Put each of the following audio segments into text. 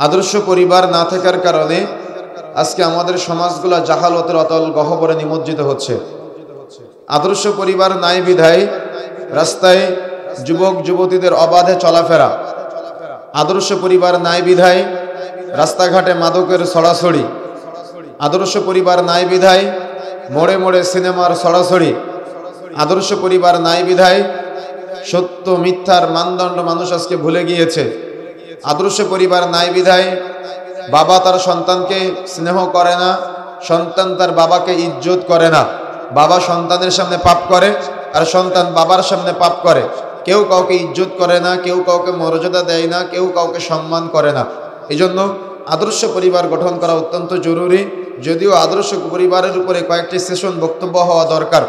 আদর্শ পরিবার না থাকার কারণে আজকে আমাদের সমাজগুলো জাহালতের অতল গহ্বরে নিমজ্জিত হচ্ছে। আদর্শ পরিবার নাই বিধায় রাস্তায় যুবক যুবতীদের অবাধে চলাফেরা, আদর্শ পরিবার নাই বিধায় রাস্তাঘাটে মাদকের ছড়াছড়ি, আদর্শ পরিবার নাই বিধায় মোড়ে মোড়ে সিনেমার ছড়াছড়ি, আদর্শ পরিবার নাই বিধায় সত্য মিথ্যার মানদণ্ড মানুষ আজকে ভুলে গিয়েছে। আদর্শ পরিবার নাই বিধায় বাবা তার সন্তানকে স্নেহ করে না, সন্তান তার বাবাকে ইজ্জত করে না, বাবা সন্তানের সামনে পাপ করে আর সন্তান বাবার সামনে পাপ করে। কেউ কাউকে ইজ্জত করে না, কেউ কাউকে মর্যাদা দেয় না, কেউ কাউকে সম্মান করে না। এই জন্য আদর্শ পরিবার গঠন করা অত্যন্ত জরুরি। যদিও আদর্শ পরিবারের উপরে কয়েকটি সেশন বক্তব্য হওয়া দরকার,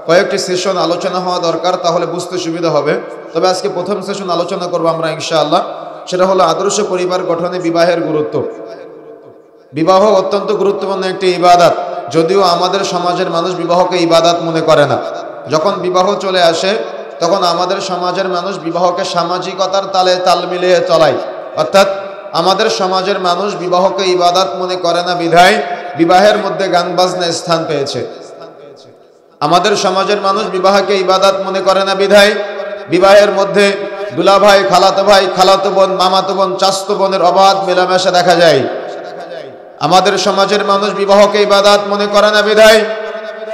কয়েকটি সেশন আলোচনা হওয়া দরকার, তাহলে বুঝতে সুবিধা হবে। তবে আজকে প্রথম সেশন আলোচনা করবো আমরা ইনশাআল্লাহ, সেটা হলো আদর্শ পরিবার গঠনে বিবাহের গুরুত্ব। বিবাহ অত্যন্ত গুরুত্বপূর্ণ একটি ইবাদত, যদিও আমাদের সমাজের মানুষ বিবাহকে ইবাদত মনে করে না। যখন বিবাহ চলে আসে তখন আমাদের সমাজের মানুষ বিবাহকে সামাজিকতার তালে তাল মিলিয়ে চলায়, অর্থাৎ আমাদের সমাজের মানুষ বিবাহকে ইবাদত মনে করে না বিধায় বিবাহের মধ্যে গান বাজনা স্থান পেয়েছে। আমাদের সমাজের মানুষ বিবাহকে ইবাদত মনে করে না বিধায় বিবাহের মধ্যে দুলা ভাই, খালাতো ভাই, খালাতো বোন, মামাতো বোন, চাচতো বোনের অবাধ মেলামেশা দেখা যায়। আমাদের সমাজের মানুষ বিবাহকে ইবাদত মনে করে না বিধায়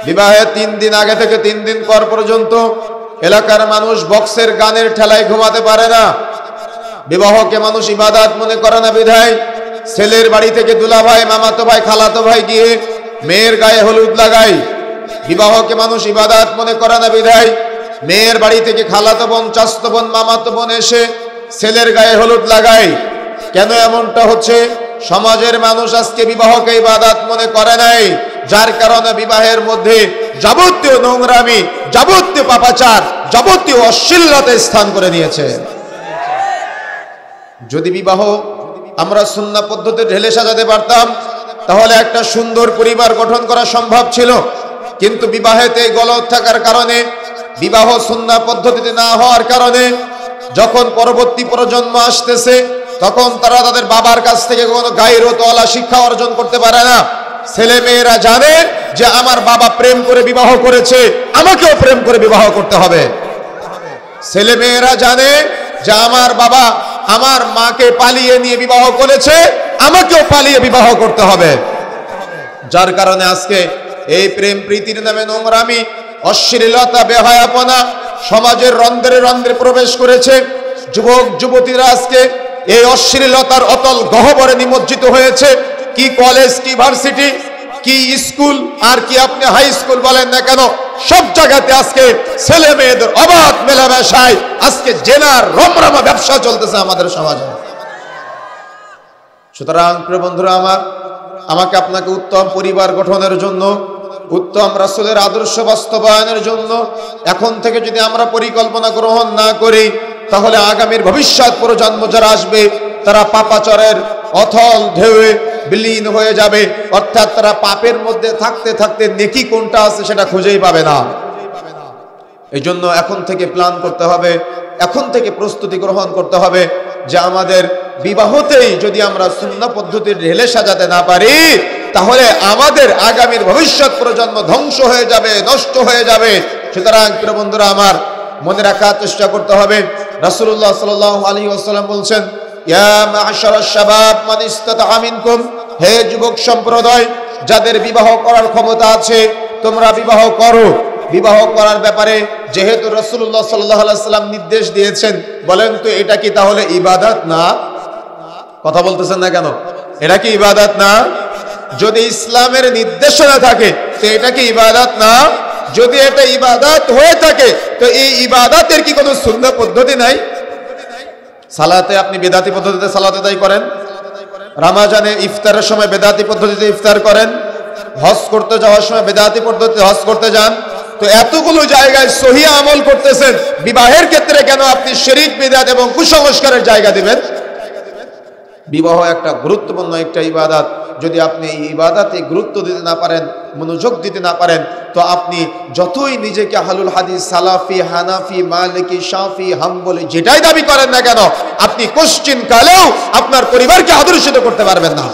বিবাহের 3 দিন আগে থেকে 3 দিন পর পর্যন্ত এলাকার মানুষ বক্সের গানের ঠেলায় ঘুমাতে পারে না। বিবাহকে মানুষ ইবাদত মনে করে না বিধায় ছেলের বাড়ি থেকে দুলা ভাই, মামাতো ভাই, খালাতো ভাই গিয়ে মেয়ের গায়ে হলুদ লাগায়। বিবাহকে মানুষ ইবাদত মনে করে না বিধায় মেয়ের বাড়ি থেকে খালাতো বোন, চাচতো বোন, মামাতো বোন এসে ছেলের গায়ে হলুদ লাগায়। কেন এমনটা হচ্ছে? সমাজের মানুষ আজকে বিবাহকে ইবাদত মনে করে নাই, যার কারণে বিবাহের মধ্যে যাবতীয় নোংরামি, যাবতীয় পাপাচার, যাবতীয় অশ্লীলতা স্থান করে নিয়েছে। যদি বিবাহ আমরা সুন্নাহ পদ্ধতিতে ঢেলে সাজাতে পারতাম তাহলে একটা সুন্দর পরিবার গঠন করা সম্ভব ছিল। কিন্তু বিবাহেতে গলত থাকার কারণে, বিবাহ সুন্নাহ পদ্ধতিতে না হওয়ার কারণে যখন পরবর্তী প্রজন্ম আসতেছে তখন তারা তাদের বাবার কাছ থেকে কোনো গায়রতওয়ালা শিক্ষা অর্জন করতে পারে না। ছেলে মেয়েরা জানে যে আমার বাবা প্রেম করে বিবাহ করেছে, আমাকেও প্রেম করে বিবাহ করতে হবে। ছেলে মেয়েরা জানে যে আমার বাবা আমার মাকে পালিয়ে নিয়ে বিবাহ করেছে, আমাকেও পালিয়ে বিবাহ করতে হবে। যার কারণে আজকে এই প্রেম প্রীতির নামে নোংরামি, অশ্লীলতা, বেহায়াপনা সমাজের রন্ধ্রে রন্ধ্রে প্রবেশ করেছে। যুবক যুবতীরা আজকে এই অশ্লীলতার অতল গহ্বরে নিমজ্জিত হয়েছে। কি কলেজ, কি ভার্সিটি, কি স্কুল, আর কি আপনি হাই স্কুল বলেন না কেন, সব জায়গাতে আজকে ছেলে মেয়েদের অবাধ মেলামেশায় আজকে জেনার রমরমা ব্যবসা চলতেছে আমাদের সমাজে। সুতরাং প্রিয় বন্ধুরা আমার, আমাকে আপনাকে উত্তম পরিবার গঠনের জন্য, উত্তম রাসূলের আদর্শ বাস্তবায়নের জন্য এখন থেকে যদি আমরা পরিকল্পনা গ্রহণ না করি তাহলে আগামীর ভবিষ্যৎ প্রজন্ম যারা আসবে তারা পাপাচারের অথল ঢেউয়ে বিলীন হয়ে যাবে। অর্থাৎ তারা পাপের মধ্যে থাকতে থাকতে নেকি কোনটা আছে সেটা খুঁজেই পাবে না। এই জন্য এখন থেকে প্ল্যান করতে হবে, এখন থেকে প্রস্তুতি গ্রহণ করতে হবে যে আমাদের বিবাহতেই যদি আমরা সুন্নাহ পদ্ধতির ঢেলে সাজাতে না পারি তাহলে আমাদের আগামীর ভবিষ্যৎ প্রজন্ম ধ্বংস হয়ে যাবে, নষ্ট হয়ে যাবে। সুতরাং প্রিয় বন্ধুরা আমার, মনে রাখার চেষ্টা করতে হবে। রাসূলুল্লাহ সাল্লাল্লাহু আলাইহি ওয়াসাল্লাম বলছেন, ইয়া মা'শারাশ শাবাব মান ইসতাতা'a মিনকুম, হে যুবক সম্প্রদায়, যাদের বিবাহ করার ক্ষমতা আছে তোমরা বিবাহ করো। বিবাহ করার ব্যাপারে যেহেতু রাসূলুল্লাহ সাল্লাল্লাহু আলাইহি ওয়াসাল্লাম নির্দেশ দিয়েছেন, বলেন তো এটা কি তাহলে ইবাদত না? কথা বলতেছেন না কেন? এটা কি ইবাদত না? যদি ইসলামের নির্দেশনা থাকে তো এটা কি ইবাদত না? যদি এটা ইবাদত হয়ে থাকে তো এই ইবাদতের কি কোনো সুন্নাহ পদ্ধতি নাই? সালাতে আপনি বেদাতি পদ্ধতিতে সালাত আদায় করেন, রমজানে ইফতারের সময় বেদাতি পদ্ধতিতে ইফতার করেন, হজ করতে যাওয়ার সময় বেদাতি পদ্ধতিতে হজ করতে যান। তো এতগুলো জায়গায় সহি আমল করতেছেন, বিবাহের ক্ষেত্রে কেন আপনি শিরক, বিদআত এবং কুসংস্কারের জায়গা দিবেন? বিবাহ একটা গুরুত্বপূর্ণ একটা ইবাদত। যদি আপনি এই ইবাদতে গুরুত্ব দিতে না পারেন, মনোযোগ দিতে না পারেন, তো আপনি যতই নিজেকে আহলুল হাদিস, সালাফি, হানাফি, মালিকি, শাফি, হাম্বলি যেটাই দাবি করেন না কেন, আপনি কোশ্চিন কালেও আপনার পরিবারকে আদর্শিত করতে পারবেন না।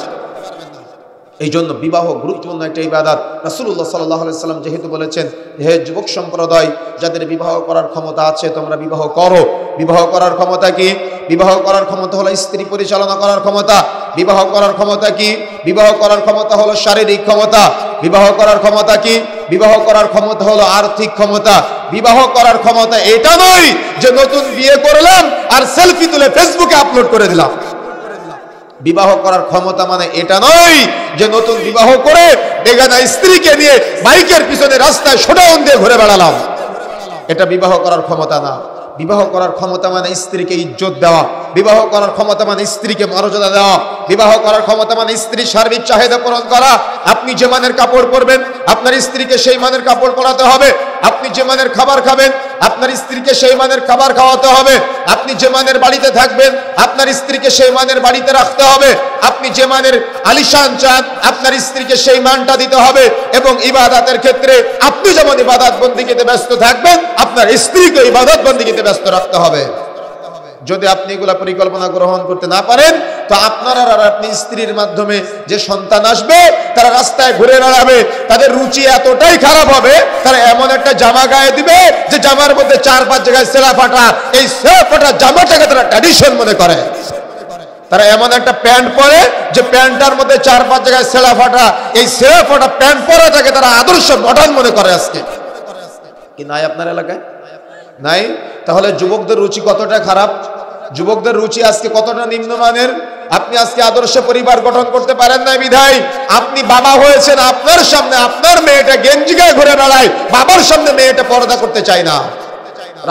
এই জন্য বিবাহ গুরুত্বপূর্ণ একটা ইবাদত। রাসূলুল্লাহ সাল্লাল্লাহু আলাইহি সাল্লাম যেহেতু বলেছেন, হে যুবক সম্প্রদায়, যাদের বিবাহ করার ক্ষমতা আছে তোমরা বিবাহ করো। বিবাহ করার ক্ষমতা কি? বিবাহ করার ক্ষমতা হলো স্ত্রী পরিচালনা করার ক্ষমতা। বিবাহ করার ক্ষমতা কি? বিবাহ করার ক্ষমতা হলো শারীরিক ক্ষমতা। বিবাহ করার ক্ষমতা কি? বিবাহ করার ক্ষমতা হলো আর্থিক ক্ষমতা। বিবাহ করার ক্ষমতা এটা নয় যে নতুন বিয়ে করলাম আর সেলফি তুলে ফেসবুকে আপলোড করে দিলাম। বিবাহ করার ক্ষমতা মানে এটা নয় যে নতুন বিবাহ করে বেগানা স্ত্রীকে নিয়ে বাইকের পিছনে রাস্তায় শোডাউন দিয়ে ঘুরে বেড়ালাম। এটা বিবাহ করার ক্ষমতা না। বিবাহ করার ক্ষমতা মানে স্ত্রীকে ইজ্জত দেওয়া। বিবাহ করার ক্ষমতা মানে স্ত্রীকে মর্যাদা দেওয়া। বিবাহ করার ক্ষমতা মানে স্ত্রীর সার্বিক চাহিদা পূরণ করা। আপনি যে মানের কাপড় পরবেন আপনার স্ত্রীকে সেই মানের কাপড় পরাতে হবে। আপনি যে মানের খাবার খাবেন আপনার স্ত্রীকে সেই মানের খাবার খাওয়াতে হবে। আপনি যে মানের বাড়িতে থাকবেন আপনার স্ত্রীকে সেই মানের বাড়িতে রাখতে হবে। আপনি যে মানের আলিশান চান আপনার স্ত্রীকে সেই মানটা দিতে হবে। এবং ইবাদতের ক্ষেত্রে আপনি যেমন ইবাদত বন্দেগীতে ব্যস্ত থাকবেন আপনার স্ত্রীকে ইবাদত বন্দেগীতে ব্যস্ত রাখতে হবে। যদি আপনি এগুলা পরিকল্পনা গ্রহণ করতে না পারেন, তো আপনার আর আপনি স্ত্রীর মাধ্যমে যে সন্তান আসবে তারা রাস্তায় ঘুরে বেড়াবে, তাদের রুচি এতটাই খারাপ হবে, তারা এমন একটা জামা গায়ে দিবে যে জামার মধ্যে 4-5 জায়গায় সেলা ফাটা। এই সেলা ফাটা জামাটাকে তারা ট্র্যাডিশন মনে করে। তারা এমন একটা প্যান্ট পরে যে প্যান্টটার মধ্যে 4-5 জায়গায় সেলা ফাটা। এই সেলা ফাটা প্যান্ট পরাটাকে তারা আদর্শ মডার্ন মনে করে। আজকে কি নাই আপনার এলাকায়? নাই? তাহলে যুবকদের রুচি কতটা খারাপ, যুবকদের রুচি আজকে কতটা নিম্নমানের। আপনি আজকে আদর্শ পরিবার গঠন করতে পারেন না বিধায় আপনি বাবা হয়েছেন, আপনার সামনে আপনার মেয়েটা গেঞ্জি গায়ে ঘুরে বেড়ায়, বাবার সামনে মেয়েটা পর্দা করতে চায় না।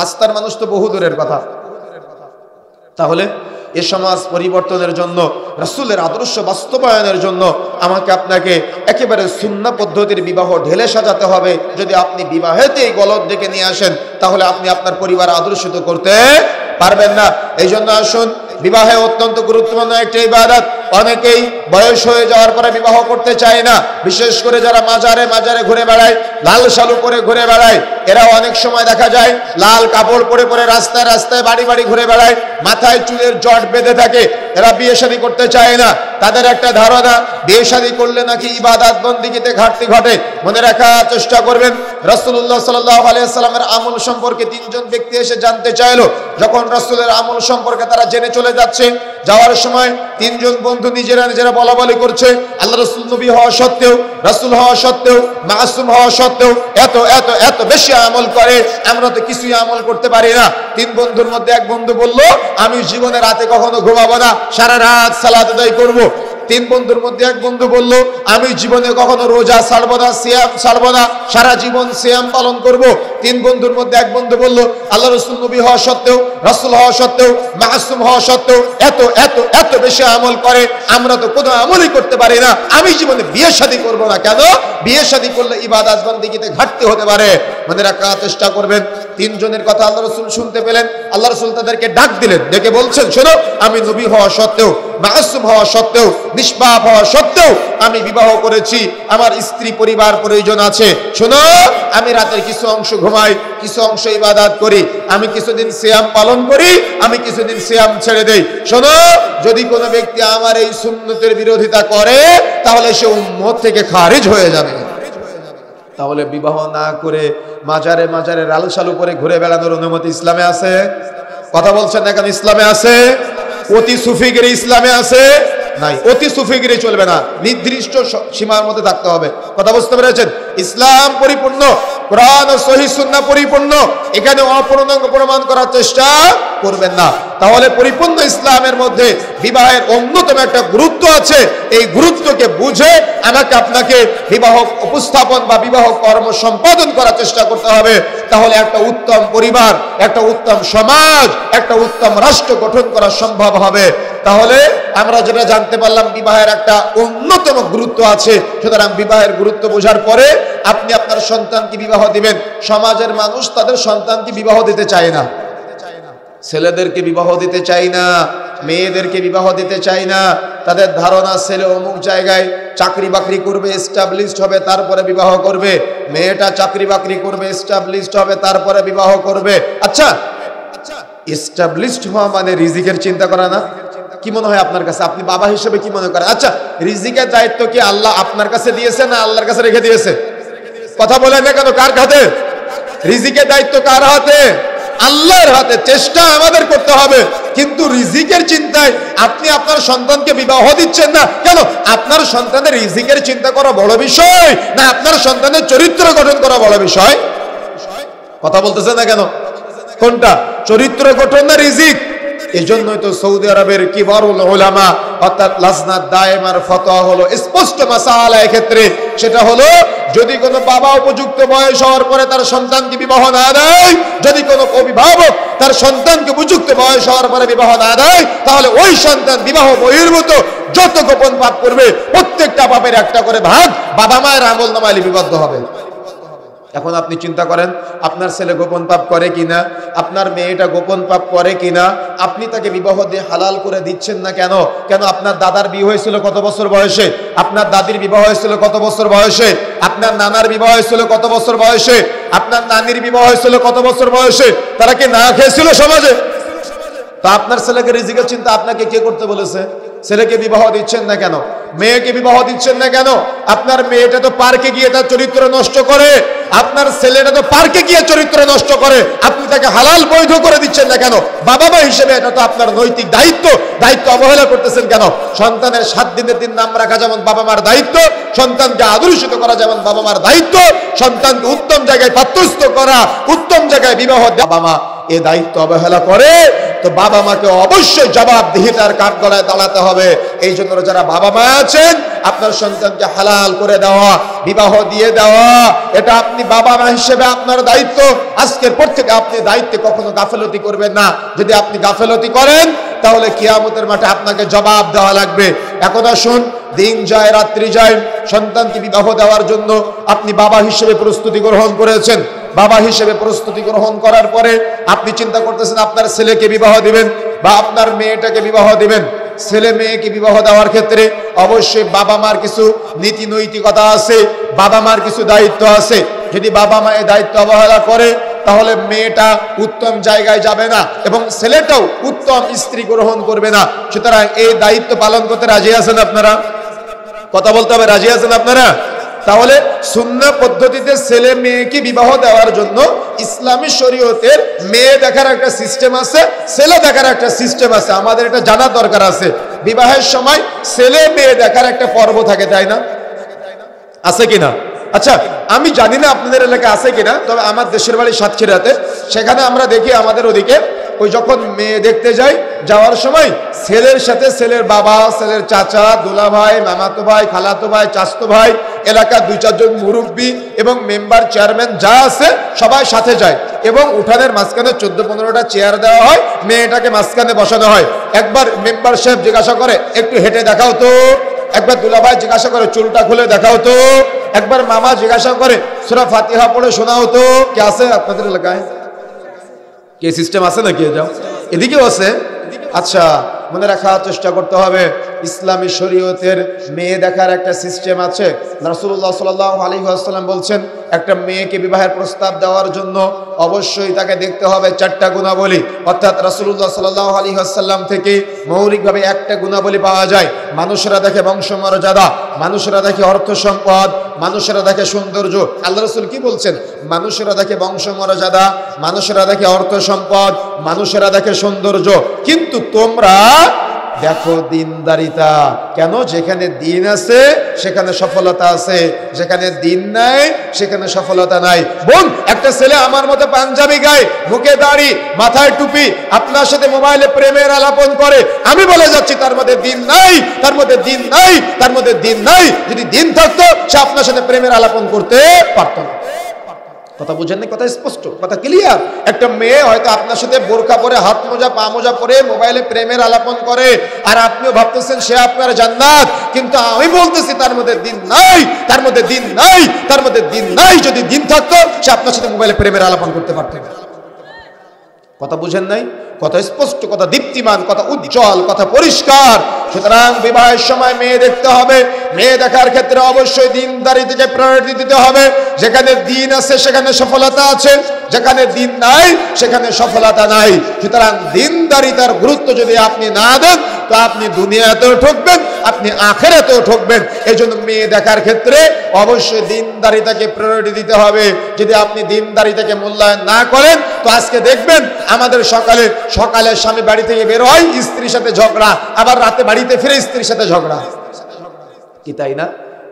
রাস্তার মানুষ তো বহু দূরের কথা। তাহলে এ সমাজ পরিবর্তনের জন্য, রাসূলের আদর্শ বাস্তবায়নের জন্য আমাকে আপনাকে একেবারে সুন্নাহ পদ্ধতির বিবাহ ঢেলে সাজাতে হবে। যদি আপনি বিবাহেতেই গলদ ডেকে নিয়ে আসেন তাহলে আপনি আপনার পরিবার আদর্শিত করতে পারবেন না। এই জন্য আসুন, বিবাহে অত্যন্ত গুরুত্বপূর্ণ একটা ইবাদত। অনেকেই বয়স হয়ে যাওয়ার পরে বিবাহ করতে চায় না, বিশেষ করে যারা মাজারে মাজারে ঘুরে বেড়ায়, লাল শালু পরে ঘুরে বেড়ায়। এরা অনেক সময় দেখা যায় লাল কাপড় পরে পরে রাস্তায় রাস্তায় বাড়ি বাড়ি ঘুরে বেড়ায়, মাথায় চুলের জট বেঁধে থাকে। এরা বিয়ে শাদী করতে চায় না। তাদের একটা ধারণা বিয়ে শাদী করলে নাকি ইবাদত বন্দেগীতে ঘাটতি ঘটে। মনে রাখার চেষ্টা করবেন, রাসূলুল্লাহ সাল্লাল্লাহু আলাইহি ওয়াসাল্লামের আমল সম্পর্কে 3 জন ব্যক্তি এসে জানতে চাইলো। যখন রাসূলের আমল সম্পর্কে তারা জেনে চলে যাচ্ছে, যাওয়ার সময় 3 জন বন্ধু নিজেরা নিজেরা বলাবলি করছে, আল্লাহ রাসূল নবী হওয়া সত্ত্বেও, রাসূল হওয়া সত্ত্বেও, মাসুম হওয়া সত্ত্বেও এত এত এত বেশি আমল করে, আমরা তো কিছুই আমল করতে পারি না। 3 বন্ধুর মধ্যে এক বন্ধু বলল, আমি জীবনে রাতে কখনো ঘুমাবো না, সারা রাত সালাত আদায় করব। 3 বন্ধুর মধ্যে এক বন্ধু বলল, আমি জীবনে কখনো রোজা ছাড়বো না, সিয়াম ছাড়বো না, সারা জীবন সিয়াম পালন করব। 3 বন্ধুর মধ্যে এক বন্ধু বলল, আল্লাহ রাসূল নবী হওয়া সত্ত্বেও, রাসূল হওয়া সত্ত্বেও, মাসুম হওয়া সত্ত্বেও এত এত এত বেশি আমল করে, আমরা তো কোনো আমলই করতে পারি না, আমি জীবনে বিয়ে শাদী করব না। কেন? বিয়ে শাদী করলে ইবাদত বন্দেগীতে ঘাটতি হতে পারে। মনে রাখার চেষ্টা করবেন। 3 জনের কথা আল্লাহ রাসূল শুনতে পেলেন। আল্লাহ রাসূল তাদেরকে ডাক দিলেন, ডেকে বলছেন, শোনো, আমি নবী হওয়া সত্ত্বেও, মাসুম হওয়া সত্ত্বেও, নিষ্পাপ হওয়া সত্ত্বেও আমি বিবাহ করেছি, আমার স্ত্রী পরিবার প্রয়োজন আছে। শোনো, আমি রাতের কিছু অংশ ঘুমাই, কিছু অংশ ইবাদত করি, আমি কিছুদিন সিয়াম পালন করি, আমি কিছুদিন সিয়াম ছেড়ে দেই। শোনো, যদি কোনো ব্যক্তি আমার এই সুন্নতের বিরোধিতা করে তাহলে সে উম্মত থেকে খারিজ হয়ে যাবে। তাহলে বিবাহ না করে মাজারে মাজারে লাল শালু পরে ঘুরে বেড়ানোর অনুমতি ইসলামে আছে? কথা বলছেন না কেন? ইসলামে আছে? অতি সুফিগিরি ইসলামে আছে? নাই। অতি সুফিগিরি চলবে না, নির্দিষ্ট সীমার মধ্যে থাকতে হবে। কথা বুঝতে পেরেছেন? ইসলাম পরিপূর্ণ, কোরআন ও সহিহ সুন্নাহ পরিপূর্ণ, এখানে অপূর্ণাঙ্গ প্রমাণ করার চেষ্টা করবেন না। তাহলে পরিপূর্ণ ইসলামের মধ্যে বিবাহের অন্যতম একটা গুরুত্ব আছে। এই গুরুত্বকে বুঝে আমাকে আপনাকে বিবাহ উপস্থাপন বা বিবাহ কর্ম সম্পাদন করার চেষ্টা করতে হবে। তাহলে একটা উত্তম পরিবার, একটা উত্তম সমাজ, একটা উত্তম রাষ্ট্র গঠন করা সম্ভব হবে। তাহলে আমরা যেটা জানতে পারলাম, বিবাহের একটা অন্যতম গুরুত্ব আছে। সুতরাং বিবাহের গুরুত্ব বোঝার পরে আপনি আপনার সন্তানকে বিবাহ দিবেন। সমাজের মানুষ তাদের সন্তানকে বিবাহ দিতে চায় না, ছেলেদেরকে বিবাহ দিতে চায় না, মেয়েদেরকে বিবাহ দিতে চায় না। তাদের ধারণা ছেলে অমুক জায়গায় চাকরি বাকরি করবে, এস্টাবলিশড হবে, তারপরে বিবাহ করবে। মেয়েটা চাকরি বাকরি করবে, এস্টাবলিশড হবে, তারপরে বিবাহ করবে। আচ্ছা, এস্টাবলিশড হওয়া মানে রিজিকের চিন্তা করা না? কি মনে হয় আপনার কাছে? আপনি বাবা হিসেবে কি মনে করেন? আচ্ছা, রিজিকের দায়িত্ব কি আল্লাহ আপনার কাছে দিয়েছে না আল্লাহর কাছে রেখে দিয়েছে? কথা বলেন না কেন? কার হাতে রিজিকের দায়িত্ব? কার হাতে? আল্লাহর হাতে। চেষ্টা আমাদের করতে হবে, কিন্তু রিজিকের চিন্তায় আপনি আপনার সন্তানকে বিবাহ দিচ্ছেন না কেন? আপনার সন্তানের রিজিকের চিন্তা করা বড় বিষয় না আপনার সন্তানের চরিত্র গঠন করা বড় বিষয়? কথা বলতেছেন না কেন? কোনটা? চরিত্র গঠন না রিজিক? এজন্যই তো সৌদি আরবের কিবারুল উলামা অর্থাৎ লাজনাত দায়েমার ফতোয়া হলো স্পষ্ট মাসালা ক্ষেত্রে, সেটা হলো যদি কোনো বাবা উপযুক্ত বয়স হওয়ার পরে তার সন্তানকে বিবাহ না দেয়, যদি কোনো অভিভাবক তার সন্তানকে উপযুক্ত বয়স হওয়ার পরে বিবাহ না দেয়, তাহলে ওই সন্তান বিবাহ বহির্ভূত যত গোপন পাপ করবে প্রত্যেকটা পাপের একটা করে ভাগ বাবা মায়ের আমলনামায় লিপিবদ্ধ হবে। এখন আপনি চিন্তা করেন, আপনার ছেলে গোপন পাপ করে কিনা, আপনার মেয়েটা গোপন পাপ করে কিনা, আপনি তাকে বিবাহ দিয়ে হালাল করে দিচ্ছেন না কেন? কেন? আপনার দাদার বিয়ে হয়েছিল কত বছর বয়সে? আপনার দাদির বিবাহ হয়েছিল কত বছর বয়সে? আপনার নানার বিবাহ হয়েছিল কত বছর বয়সে? আপনার নানির বিবাহ হয়েছিল কত বছর বয়সে? তারা কি না খেয়েছিল সমাজে? তা আপনার ছেলেকে রিজিকের চিন্তা আপনাকে কে করতে বলেছে? ছেলেকে বিবাহ দিচ্ছেন না কেন? মেয়েকে বিবাহ দিচ্ছেন না কেন? আপনার মেয়েটা তো পার্কে গিয়ে তার চরিত্র নষ্ট করে, আপনার ছেলেটা তো পার্কে গিয়ে চরিত্র নষ্ট করে, আপনি তাকে হালাল বৈধ করে দিচ্ছেন না কেন? বাবা মা হিসেবে এটা তো আপনার নৈতিক দায়িত্ব, দায়িত্ব অবহেলা করতেছেন কেন? সন্তানের 7 দিনের দিন নাম রাখা যেমন বাবা মার দায়িত্ব, সন্তানকে আদর্শিত করা যেমন বাবা মার দায়িত্ব, সন্তানকে উত্তম জায়গায় পাত্রস্থ করা, উত্তম জায়গায় বিবাহ বাবা মা এ দায়িত্ব অবহেলা করে তো বাবা মাকে অবশ্যই জবাবদিহিতার কাঠগড়ায় দাঁড়াতে হবে। এই জন্য যারা বাবা মা আছেন, আপনার সন্তানকে হালাল করে দেওয়া, বিবাহ দিয়ে দেওয়া, এটা আপনি বাবা মা হিসেবে আপনার দায়িত্ব। আজকের পর থেকে আপনি দায়িত্বে কখনো গাফেলতি করবেন না। যদি আপনি গাফেলতি করেন তাহলে কিয়ামতের মাঠে আপনাকে জবাব দেওয়া লাগবে। এখন আসুন, দিন যায় রাত্রি যায়, সন্তানকে বিবাহ দেওয়ার জন্য আপনি বাবা হিসেবে প্রস্তুতি গ্রহণ করেছেন। বাবা হিসেবে প্রস্তুতি গ্রহণ করার পরে আপনি চিন্তা করতেছেন আপনার ছেলেকে বিবাহ দিবেন বা আপনার মেয়েটাকে বিবাহ দিবেন। ছেলে মেয়েকে বিবাহ দেওয়ার ক্ষেত্রে অবশ্যই বাবা মার কিছু নীতি নৈতিকতা আছে, বাবা মার কিছু দায়িত্ব আছে। যদি বাবা মা এই দায়িত্ব অবহেলা করে তাহলে মেয়েটা উত্তম জায়গায় যাবে না এবং ছেলেটাও উত্তম স্ত্রী গ্রহণ করবে না। সুতরাং এই দায়িত্ব পালন করতে রাজি আছেন আপনারা? কথা বলতে হবে, রাজি আছেন আপনারা? তাহলে সুন্নাহ পদ্ধতিতে ছেলে মেয়েকে বিবাহ দেওয়ার জন্য ইসলামী শরীয়তের মেয়ে দেখার একটা সিস্টেম আছে, ছেলে দেখার একটা সিস্টেম আছে। আমাদের এটা জানা দরকার আছে। বিবাহের সময় ছেলে মেয়ে দেখার একটা পর্ব থাকে, তাই না? আছে কিনা? আচ্ছা, আমি জানি না আপনাদের এলাকায় আছে কিনা, তবে আমার দেশের বাড়ি সাতক্ষীরাতে, সেখানে আমরা দেখি আমাদের ওদিকে ওই যখন মেয়ে দেখতে যাই, যাওয়ার সময় ছেলের সাথে ছেলের বাবা, ছেলের চাচা, দুলা ভাই, মামাতো ভাই, খালাতো ভাই, চাচতো ভাই, এলাকার 2-4 জন মুরব্বী এবং মেম্বার, চেয়ারম্যান যা আছে সবাই সাথে যায় এবং উঠানের মাঝখানে 14-15টা চেয়ার দেওয়া হয়, মেয়েটাকে মাঝখানে বসানো হয়। একবার মেম্বার সাহেব জিজ্ঞাসা করে একটু হেঁটে দেখাও তো, একবার দুলাভাই জিজ্ঞাসা করে চুলটা খুলে দেখাও তো, একবার মামা জিজ্ঞাসা করে সূরা ফাতিহা পড়ে শোনাও তো। কে আছে আপনাদের এলাকায়? কে সিস্টেম আছে নাকি? যাও, এদিকেও আছে। আচ্ছা, মনে রাখার চেষ্টা করতে হবে, ইসলামী শরীয়তের মেয়ে দেখার একটা সিস্টেম আছে। রাসূলুল্লাহ সাল্লাল্লাহু আলাইহি ওয়াসাল্লাম বলছেন, একটা মেয়েকে বিবাহের প্রস্তাব দেওয়ার জন্য অবশ্যই তাকে দেখতে হবে 4টা গুণাবলী। অর্থাৎ রাসূলুল্লাহ সাল্লাল্লাহু আলাইহি ওয়াসাল্লাম থেকে মৌলিকভাবে একটা গুণাবলী পাওয়া যায়। মানুষেরা দেখে বংশমর্যাদা, মানুষেরা দেখে অর্থ সম্পদ, মানুষেরা দেখে সৌন্দর্য। আল্লাহ রাসূল কি বলছেন? মানুষেরা দেখে বংশমর্যাদা, মানুষেরা দেখে অর্থ সম্পদ, মানুষেরা দেখে সৌন্দর্য, কিন্তু তোমরা দেখো দিনদারিতা। কেন? যেখানে দিন আছে সেখানে সফলতা আছে, যেখানে দিন নাই সেখানে সফলতা নাই। বোন, একটা ছেলে আমার মতো পাঞ্জাবি গায়ে, মুখে দাড়ি, মাথায় টুপি, আপনার সাথে মোবাইলে প্রেমের আলাপন করে, আমি বলে যাচ্ছি তার মধ্যে দিন নাই, তার মধ্যে দিন নাই, তার মধ্যে দিন নাই। যদি দিন থাকতো সে আপনার সাথে প্রেমের আলাপন করতে পারত না। কথা বুঝেন না? কথা স্পষ্ট, কথা ক্লিয়ার। একটা মেয়ে হয়তো আপনার সাথে বোরকা পরে, হাত মোজা, পা মোজা পরে মোবাইলে প্রেমের আলাপন করে, আর আপনিও ভাবতেছেন সে আপনার জান্নাত, কিন্তু আমি বলতেছি তার মধ্যে দিন নাই, তার মধ্যে দিন নাই, তার মধ্যে দিন নাই। যদি দিন থাকতো সে আপনার সাথে মোবাইলে প্রেমের আলাপন করতে পারত না। কথা বুঝেন নাই? কথা স্পষ্ট, কথা দীপ্তিমান, কথা উজ্জ্বল, কথা পরিষ্কার। সুতরাং বিবাহের সময় মেয়ে দেখতে হবে। মেয়ে দেখার ক্ষেত্রে অবশ্যই দিনদারি থেকে প্রায়োরিটি দিতে হবে। যেখানে দিন আছে সেখানে সফলতা আছে, যেখানে দিন নাই সেখানে সফলতা নাই। সুতরাং দিনদারিতার গুরুত্ব যদি আপনি না দেন তো আপনি দুনিয়াতেও ঠকবেন, আপনি আখিরাতেও ঠকবেন। এই জন্য মেয়ে দেখার ক্ষেত্রে অবশ্যই দিনদারিতাকে প্রায়োরিটি দিতে হবে। যদি আপনি দিনদারিতাকে মূল্যায়ন না করেন তো আজকে দেখবেন আমাদের সকালে স্বামী বাড়ি থেকে বের হয়, স্ত্রীর সাথে ঝগড়া, আবার রাতে বাড়িতে ফিরে স্ত্রীর সাথে ঝগড়া। কি তাই না?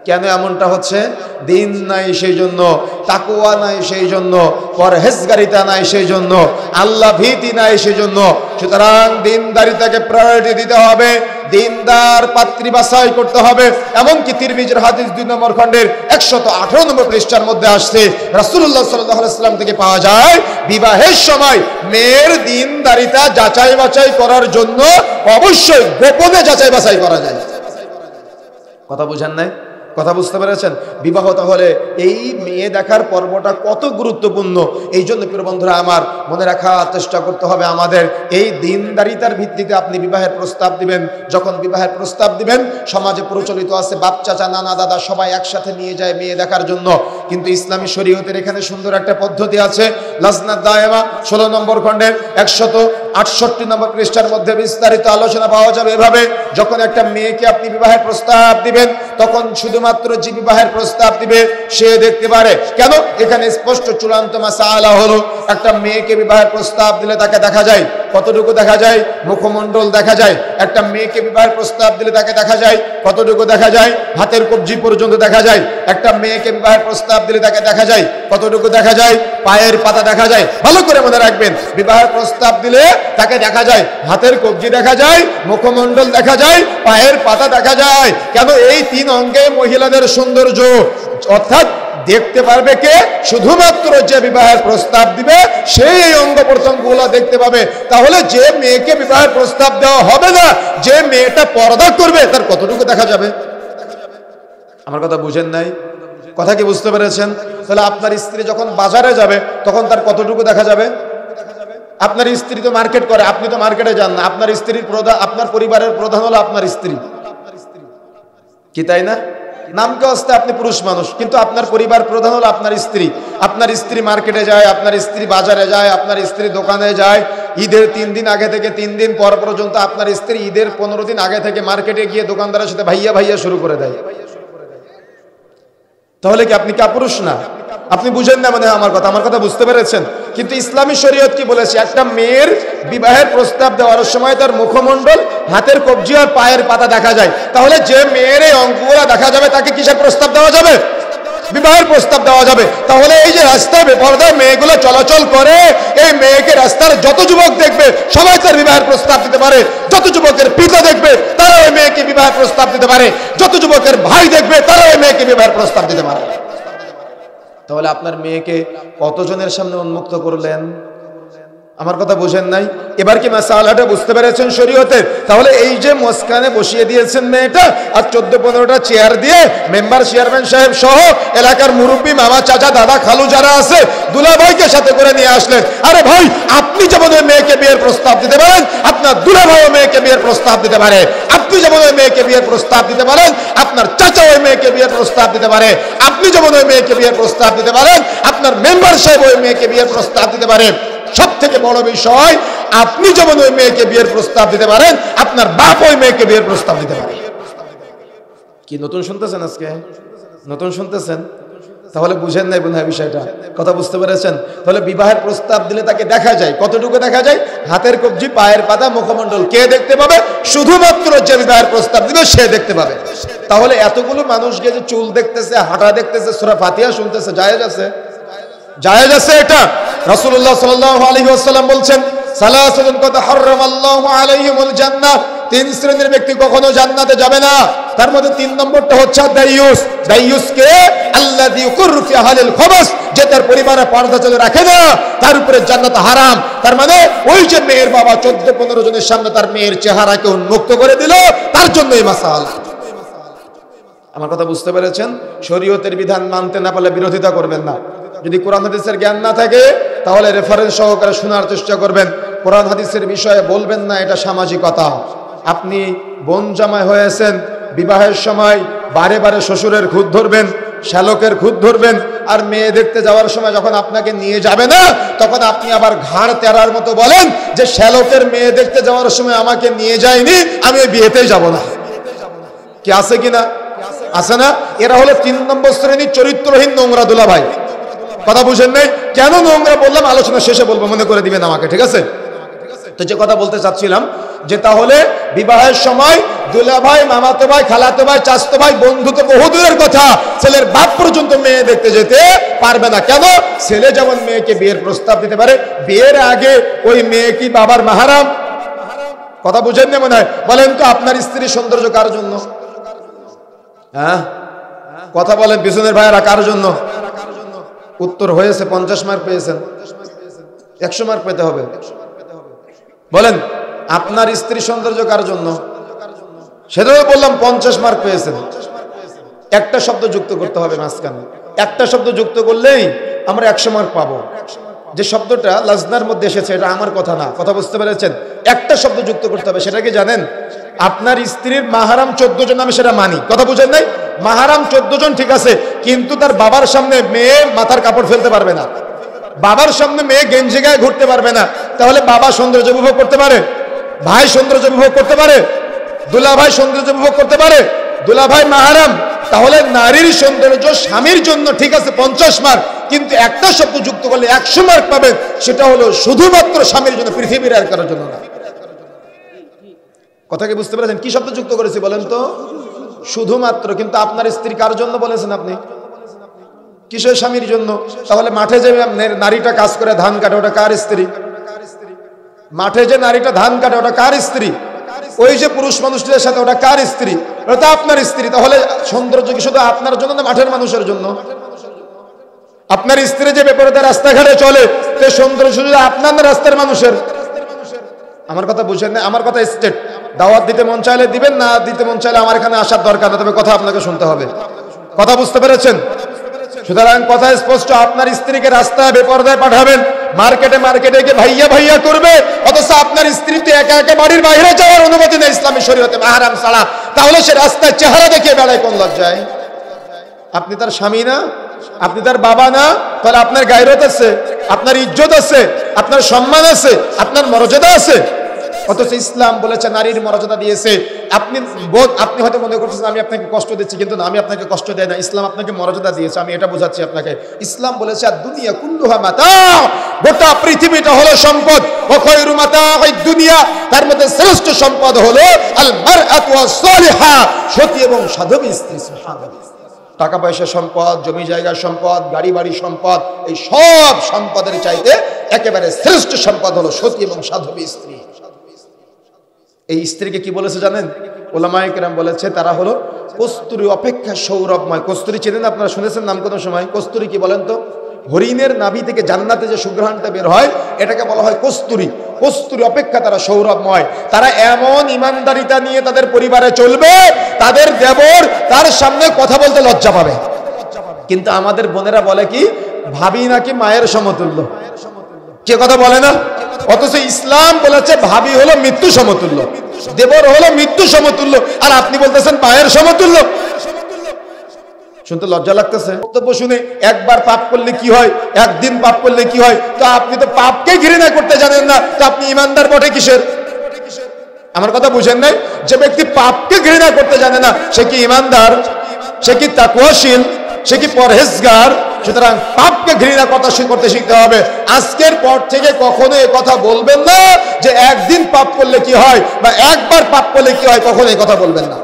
কেন এমনটা হচ্ছে? দিন নাই সেই জন্য, তাকওয়া নাই সেই জন্য, পরহেজগারিতা নাই সেই জন্য, আল্লাহ ভীতি নাই সেই জন্য। সুতরাং দিনদারিতাকে প্রায়োরিটি দিতে হবে, দিনদার পাত্রী বাছাই করতে হবে। এমনকি তিরমিজির হাদিস 2 নম্বর খণ্ডের 118 নম্বর পৃষ্ঠার মধ্যে আসছে, রাসূলুল্লাহ সাল্লাল্লাহু আলাইহি ওয়াসাল্লাম থেকে পাওয়া যায় বিবাহের সময় মেয়ের দিনদারিতা যাচাই বাছাই করার জন্য অবশ্যই গোপনে যাচাই বাছাই করা যায়। কথা বুঝেন নাই? কথা বুঝতে পেরেছেন? বিবাহ তাহলে এই মেয়ে দেখার পর্বটা কত গুরুত্বপূর্ণ। এই জন্য প্রিয় বন্ধুরা আমার, মনে রাখার চেষ্টা করতে হবে আমাদের, এই দিনদারিতার ভিত্তিতে আপনি বিবাহের প্রস্তাব দিবেন। যখন বিবাহের প্রস্তাব দিবেন, সমাজে প্রচলিত আছে বাপ চাচা নানা দাদা সবাই একসাথে নিয়ে যায় মেয়ে দেখার জন্য, কিন্তু ইসলামী শরীয়তের এখানে সুন্দর একটা পদ্ধতি আছে। লাজনাত দায়েমা 16 নম্বর খণ্ডের 168 নম্বর পৃষ্ঠার মধ্যে বিস্তারিত আলোচনা পাওয়া যাবে। এভাবে যখন একটা মেয়েকে আপনি বিবাহের প্রস্তাব দিবেন, তখন শুধুমাত্র যে বিবাহের প্রস্তাব দিবে সে দেখতে পারে। কেন? এখানে স্পষ্ট চূড়ান্ত মাসালা হলো, একটা মেয়েকে বিবাহের প্রস্তাব দিলে তাকে দেখা যায় কতটুকু দেখা যায়? মুখমণ্ডল দেখা যায়। একটা মেয়েকে বিবাহের প্রস্তাব দিলে তাকে দেখা যায় কতটুকু দেখা যায়? হাতের কবজি পর্যন্ত দেখা যায়। একটা মেয়েকে বিবাহের প্রস্তাব দিলে তাকে দেখা যায় কতটুকু দেখা যায়? পায়ের পাতা দেখা যায়। ভালো করে মনে রাখবেন, বিবাহের প্রস্তাব দিলে তাকে দেখা যায় হাতের কবজি দেখা যায়, মুখমণ্ডল দেখা যায়, পায়ের পাতা দেখা যায়। কেন? এই 3 অঙ্গে মহিলাদের সৌন্দর্য। অর্থাৎ দেখতে পারবে কে? শুধুমাত্র যে বিবাহের প্রস্তাব দিবে সেই এই অঙ্গ প্রত্যঙ্গগুলো দেখতে পাবে। তাহলে যে মেয়েকে বিবাহের প্রস্তাব দেওয়া হবে না, যে মেয়েটা পর্দা করবে, তার কতটুকু দেখা যাবে? আমার কথা বুঝেন নাই? কথা কি বুঝতে পেরেছেন? তাহলে আপনার স্ত্রী যখন বাজারে যাবে তখন তার কতটুকু দেখা যাবে? আপনার স্ত্রী তো মার্কেট করে, আপনি তো মার্কেটে যান না। আপনার স্ত্রীর প্রধান, আপনার পরিবারের প্রধান হলো আপনার স্ত্রী। কি তাই না? নামকে হস্তে আপনি পুরুষ মানুষ, কিন্তু আপনার পরিবার প্রধান হলো আপনার স্ত্রী। আপনার স্ত্রী মার্কেটে যায়, আপনার স্ত্রী বাজারে যায়, আপনার স্ত্রী দোকানে যায়। ঈদের 3 দিন আগে থেকে 3 দিন পর পর্যন্ত আপনার স্ত্রী ঈদের 15 দিন আগে থেকে মার্কেটে গিয়ে দোকানদারের সাথে ভাইয়া ভাইয়া শুরু করে দেয়। তাহলে কি আপনি কাপুরুষ না? আপনি বুঝেন না মানে আমার কথা বুঝতে পেরেছেন? কিন্তু ইসলামী শরীয়ত কি বলেছে? একটা মেয়ের বিবাহের প্রস্তাব দেওয়ার সময় তার মুখমণ্ডল, হাতের কবজি আর পায়ের পাতা দেখা যায়। তাহলে যে মেয়ের এই অঙ্গগুলো দেখা যাবে তাকে কিসের প্রস্তাব দেওয়া যাবে? বিবাহের প্রস্তাব দেওয়া যাবে। তাহলে এই যে রাস্তায় বেপরদায় মেয়েগুলো চলাচল করে, এই মেয়েকে রাস্তার যত যুবক দেখবে সবাই তার বিবাহের প্রস্তাব দিতে পারে। যত যুবকের পিতা দেখবে তারা ওই মেয়েকে বিবাহের প্রস্তাব দিতে পারে। যত যুবকের ভাই দেখবে তারা ওই মেয়েকে বিবাহের প্রস্তাব দিতে পারে। তাহলে আপনার মেয়েকে কতজনের সামনে উন্মুক্ত করলেন? আমার কথা বুঝেন নাই? এবার কি মাসালাটা বুঝতে পেরেছেন শরীয়তের? তাহলে এই যে মসকানে বসিয়ে দিয়েছেন মেয়েটা, আর 14-15টা চেয়ার দিয়ে মেম্বার চেয়ারম্যান সাহেব সহ এলাকার মুরব্বী মামা চাচা দাদা খালু যারা আছে দুলাভাইকে সাথে করে নিয়ে আসলেন। আরে ভাই, আপনি যেমন ওই মেয়েকে বিয়ের প্রস্তাব দিতে পারেন, আপনার দুলাভাই ওই মেয়েকে বিয়ের প্রস্তাব দিতে পারে। আপনি যেমন ওই মেয়েকে বিয়ের প্রস্তাব দিতে পারেন, আপনার চাচা ওই মেয়েকে বিয়ের প্রস্তাব দিতে পারে। আপনি যেমন ওই মেয়েকে বিয়ের প্রস্তাব দিতে পারেন, আপনার মেম্বার সাহেব ওই মেয়েকে বিয়ের প্রস্তাব দিতে পারে। সব থেকে বড় বিষয়, আপনি যেমন ওই মেয়েকে বিয়ের প্রস্তাব দিতে পারেন, আপনার বাপ ওই মেয়েকে বিয়ের প্রস্তাব দিতে পারে। কি নতুন শুনতেছেন? আজকে নতুন শুনতেছেন? তাহলে বুঝেন নাই বোধহয় বিষয়টা। কথা বুঝতে পেরেছেন? তাহলে বিবাহের প্রস্তাব দিলে তাকে দেখা যায় কতটুকু দেখা যায়? হাতের কবজি, পায়ের পাতা, মুখমণ্ডল। কে দেখতে পাবে? শুধুমাত্র যে বিবাহের প্রস্তাব দিবে সে দেখতে পাবে। তাহলে এতগুলো মানুষকে যে চুল দেখতেছে, হাঁটা দেখতেছে, সূরা ফাতিহা শুনতেছে, জায়েজ আছে? জায়েজ আছে এটা? রাসূলুল্লাহ সাল্লাল্লাহু আলাইহি ওয়াসাল্লাম বলছেন, সালাসাতুন কদ হারামাল্লাহু আলাইহিমুল জান্নাহ, 3 শ্রেণীর ব্যক্তি কখনো জান্নাতে যাবে না। তার মধ্যে 3 নম্বরটা হচ্ছে দাইয়ুস। দাইয়ুস কে? আল্লাযী ইউকিরু ফি আহলিল খবাস, যে তার পরিবারে পর্দা চলে রাখে না, তার উপরে জান্নাত হারাম। তার মানে ওই যে মেয়ের বাবা 14-15 জনের সামনে তার মেয়ের চেহারাকে উন্মুক্ত করে দিল, তার জন্য এই মাসালা। আমার কথা বুঝতে পেরেছেন? শরীয়তের বিধান মানতে না পারলে বিরোধিতা করবেন না। যদি কোরআন হাদিসের জ্ঞান না থাকে তাহলে রেফারেন্স সহকারে শোনার চেষ্টা করবেন। কোরআন হাদিসের বিষয়ে বলবেন না এটা সামাজিকতা। আপনি বোন জামাই হয়েছেন, বিবাহের সময় বারে বারে শ্বশুরের খুদ ধরবেন, শ্যালকের খুদ ধরবেন, আর মেয়ে দেখতে যাওয়ার সময় যখন আপনাকে নিয়ে যাবে না, তখন আপনি আবার ঘাড় তেরার মতো বলেন যে শ্যালকের মেয়ে দেখতে যাওয়ার সময় আমাকে নিয়ে যায়নি, আমি ওই বিয়েতেই যাব না। কি আছে কিনা? আছে না? এরা হলো 3 নম্বর শ্রেণীর চরিত্রহীন নোংরা দুলাভাই। কথা বুঝেন নাই? কেন নোংরা বললাম আলোচনা শেষে বলবো, মনে করে দিবেন আমাকে, ঠিক আছে? তো যে কথা বলতে চাচ্ছিলাম যে তাহলে বিবাহের সময় দুলাভাই, মামাতো ভাই, খালাতো ভাই, চাচতো ভাই, বন্ধু তো বহু দূরের কথা, ছেলের বাপ পর্যন্ত মেয়ে দেখতে যেতে পারবে না। কেন? ছেলে যেমন মেয়েকে বিয়ের প্রস্তাব দিতে পারে, বিয়ের আগে ওই মেয়ে কি বাবার মাহারাম? কথা বুঝেন না মনে হয়? বলেন তো আপনার স্ত্রীর সৌন্দর্য কার জন্য? হ্যাঁ, কথা বলেন পিছনের ভাইয়েরা, কার জন্য? উত্তর হয়েছে 50 মার্ক পেয়েছেন, 100 মার্ক পেতে হবে। বলেন আপনার স্ত্রী সৌন্দর্য কার জন্য? সেটাও বললাম 50 মার্ক পেয়েছেন। একটা শব্দ যুক্ত করতে হবে মাঝখানে, একটা শব্দ যুক্ত করলেই আমরা 100 মার্ক পাবো। যে শব্দটা লাজনার মধ্যে এসেছে এটা আমার কথা না, কথা বুঝতে পেরেছেন? একটা শব্দ যুক্ত করতে হবে। সেটা কি জানেন? আপনার স্ত্রীর মাহারাম 14 জন, আমি সেটা মানি। কথা বুঝেন নাই? মাহারাম 14 জন ঠিক আছে, কিন্তু তার বাবার সামনে মেয়ে মাথার কাপড় ফেলতে পারবে না, বাবার সামনে মেয়ে গেঞ্জি গায়ে ঘুরতে পারবে না। তাহলে বাবা সৌন্দর্য উপভোগ করতে পারে, ভাই সৌন্দর্য উপভোগ করতে পারে, দুলাভাই সৌন্দর্য উপভোগ করতে পারে, দুলাভাই মাহারাম। তাহলে নারীর সৌন্দর্য স্বামীর জন্য ঠিক আছে 50 মার্ক, কিন্তু একটা শব্দ যুক্ত করলে 100 মার্ক পাবেন। সেটা হলো শুধুমাত্র স্বামীর জন্য, পৃথিবীর আর কারোর জন্য না। কথা কি বুঝতে পেরেছেন? কি শব্দ যুক্ত করেছি বলেন তো? শুধুমাত্র। কিন্তু আপনার স্ত্রী কার জন্য বলেছেন আপনি? কিসের স্বামীর জন্য? তাহলে মাঠে যে নারীটা কাজ করে ধান কাটে, ওটা কার স্ত্রী? মাঠে যে নারীটা ধান কাটে ওটা কার স্ত্রী? ওই যে পুরুষ মানুষদের সাথে, ওটা কার স্ত্রী? ওটা আপনার স্ত্রী। তাহলে সৌন্দর্য কি শুধু আপনার জন্য না মাঠের মানুষের জন্য? আপনার স্ত্রী যে বেপরদা রাস্তাঘাটে চলে, সে সৌন্দর্য শুধু আপনার না রাস্তার মানুষের? আমার কথা বুঝেন না? আমার কথা স্টেট। দাওয়াত দিতে মন চাইলে দিবেন, না দিতে মন চাইলে আমার এখানে আসার দরকার না, তবে কথা আপনাকে শুনতে হবে। কথা বুঝতে পেরেছেন? সুতরাং কথা স্পষ্ট, আপনার স্ত্রীকে রাস্তায় বেপরদায় পাঠাবেন, মার্কেটে গিয়ে ভাইয়া ভাইয়া করবে, অথচ আপনার স্ত্রী তো একা একা বাড়ির বাইরে যাওয়ার অনুমতি নেই ইসলামী শরীয়তে মাহরাম ছাড়া। তাহলে সে রাস্তায় চেহারা দেখিয়ে বেড়ায় কোন লজ্জায়? আপনি তার স্বামী না, আপনি তার বাবা না, তাহলে আপনার গায়রত আছে, আপনার ইজ্জত আছে, আপনার সম্মান আছে, আপনার মর্যাদা আছে। অথচ ইসলাম বলেছে নারীর মর্যাদা দিয়েছে। আপনি হয়তো মনে করছেন আমি আপনাকে কষ্ট দিচ্ছি, কিন্তু না, আমি আপনাকে কষ্ট দেয় না, ইসলাম আপনাকে মর্যাদা দিয়েছে। আমি এটা বোঝাচ্ছি আপনাকে। ইসলাম বলেছে আর দুনিয়া কুল্লুহা মাতা, গোটা পৃথিবীটা হলো সম্পদ। ওয়া খায়রু মাতাঈদ দুনিয়া, তার মধ্যে শ্রেষ্ঠ সম্পদ হলো আল মারআতু আস-সালিহা, সতী এবং সাধবী স্ত্রী। সুবহানাল্লাহ। টাকা পয়সা সম্পদ, জমি জায়গার সম্পদ, গাড়ি বাড়ি সম্পদ, এই সব সম্পদের চাইতে একেবারে শ্রেষ্ঠ সম্পদ হলো সতী এবং সাধবী স্ত্রী। এই স্ত্রীকে কি বলেছে জানেন? ওলামায়ে কেরাম বলেছে তারা হলো কস্তুরী অপেক্ষা সৌরভময়। কস্তুরী চেনেন আপনারা? শুনেছেন নাম কোনো সময়? কস্তুরী কি বলেন তো? হরিণের নাভি থেকে জান্নাতে যে সুঘ্রাণটা বের হয় এটাকে বলা হয় কস্তুরী। কস্তুরী অপেক্ষা তারা সৌরভময়। তারা এমন ইমানদারিতা নিয়ে তাদের পরিবারে চলবে, তাদের দেবর তার সামনে কথা বলতে লজ্জা পাবে। কিন্তু আমাদের বোনেরা বলে কি, ভাবি নাকি মায়ের সমতুল্য। কে কথা বলে না? অথচ ইসলাম বলেছে ভাবি হলো মৃত্যু সমতুল্য, দেবর হলো মৃত্যু সমতুল্য, আর আপনি বলতেছেন মায়ের সমতুল্য। শুনতে লজ্জা লাগতেছে? বক্তব্য শুনে একবার পাপ করলে কি হয়, একদিন পাপ করলে কি হয়? তো আপনি তো পাপকে ঘৃণা করতে জানেন না, তো আপনি ইমানদার বটে কিসের? আমার কথা বুঝেন নাই? যে ব্যক্তি পাপকে ঘৃণা করতে জানে না সে কি ইমানদার? সে কি তাকওয়াশীল? সে কি পরহেজগার? সুতরাং পাপকে ঘৃণা করতে শিখতে হবে। আজকের পর থেকে কখনো এই কথা বলবেন না যে একদিন পাপ করলে কি হয় বা একবার পাপ করলে কি হয়, কখনো এই কথা বলবেন না।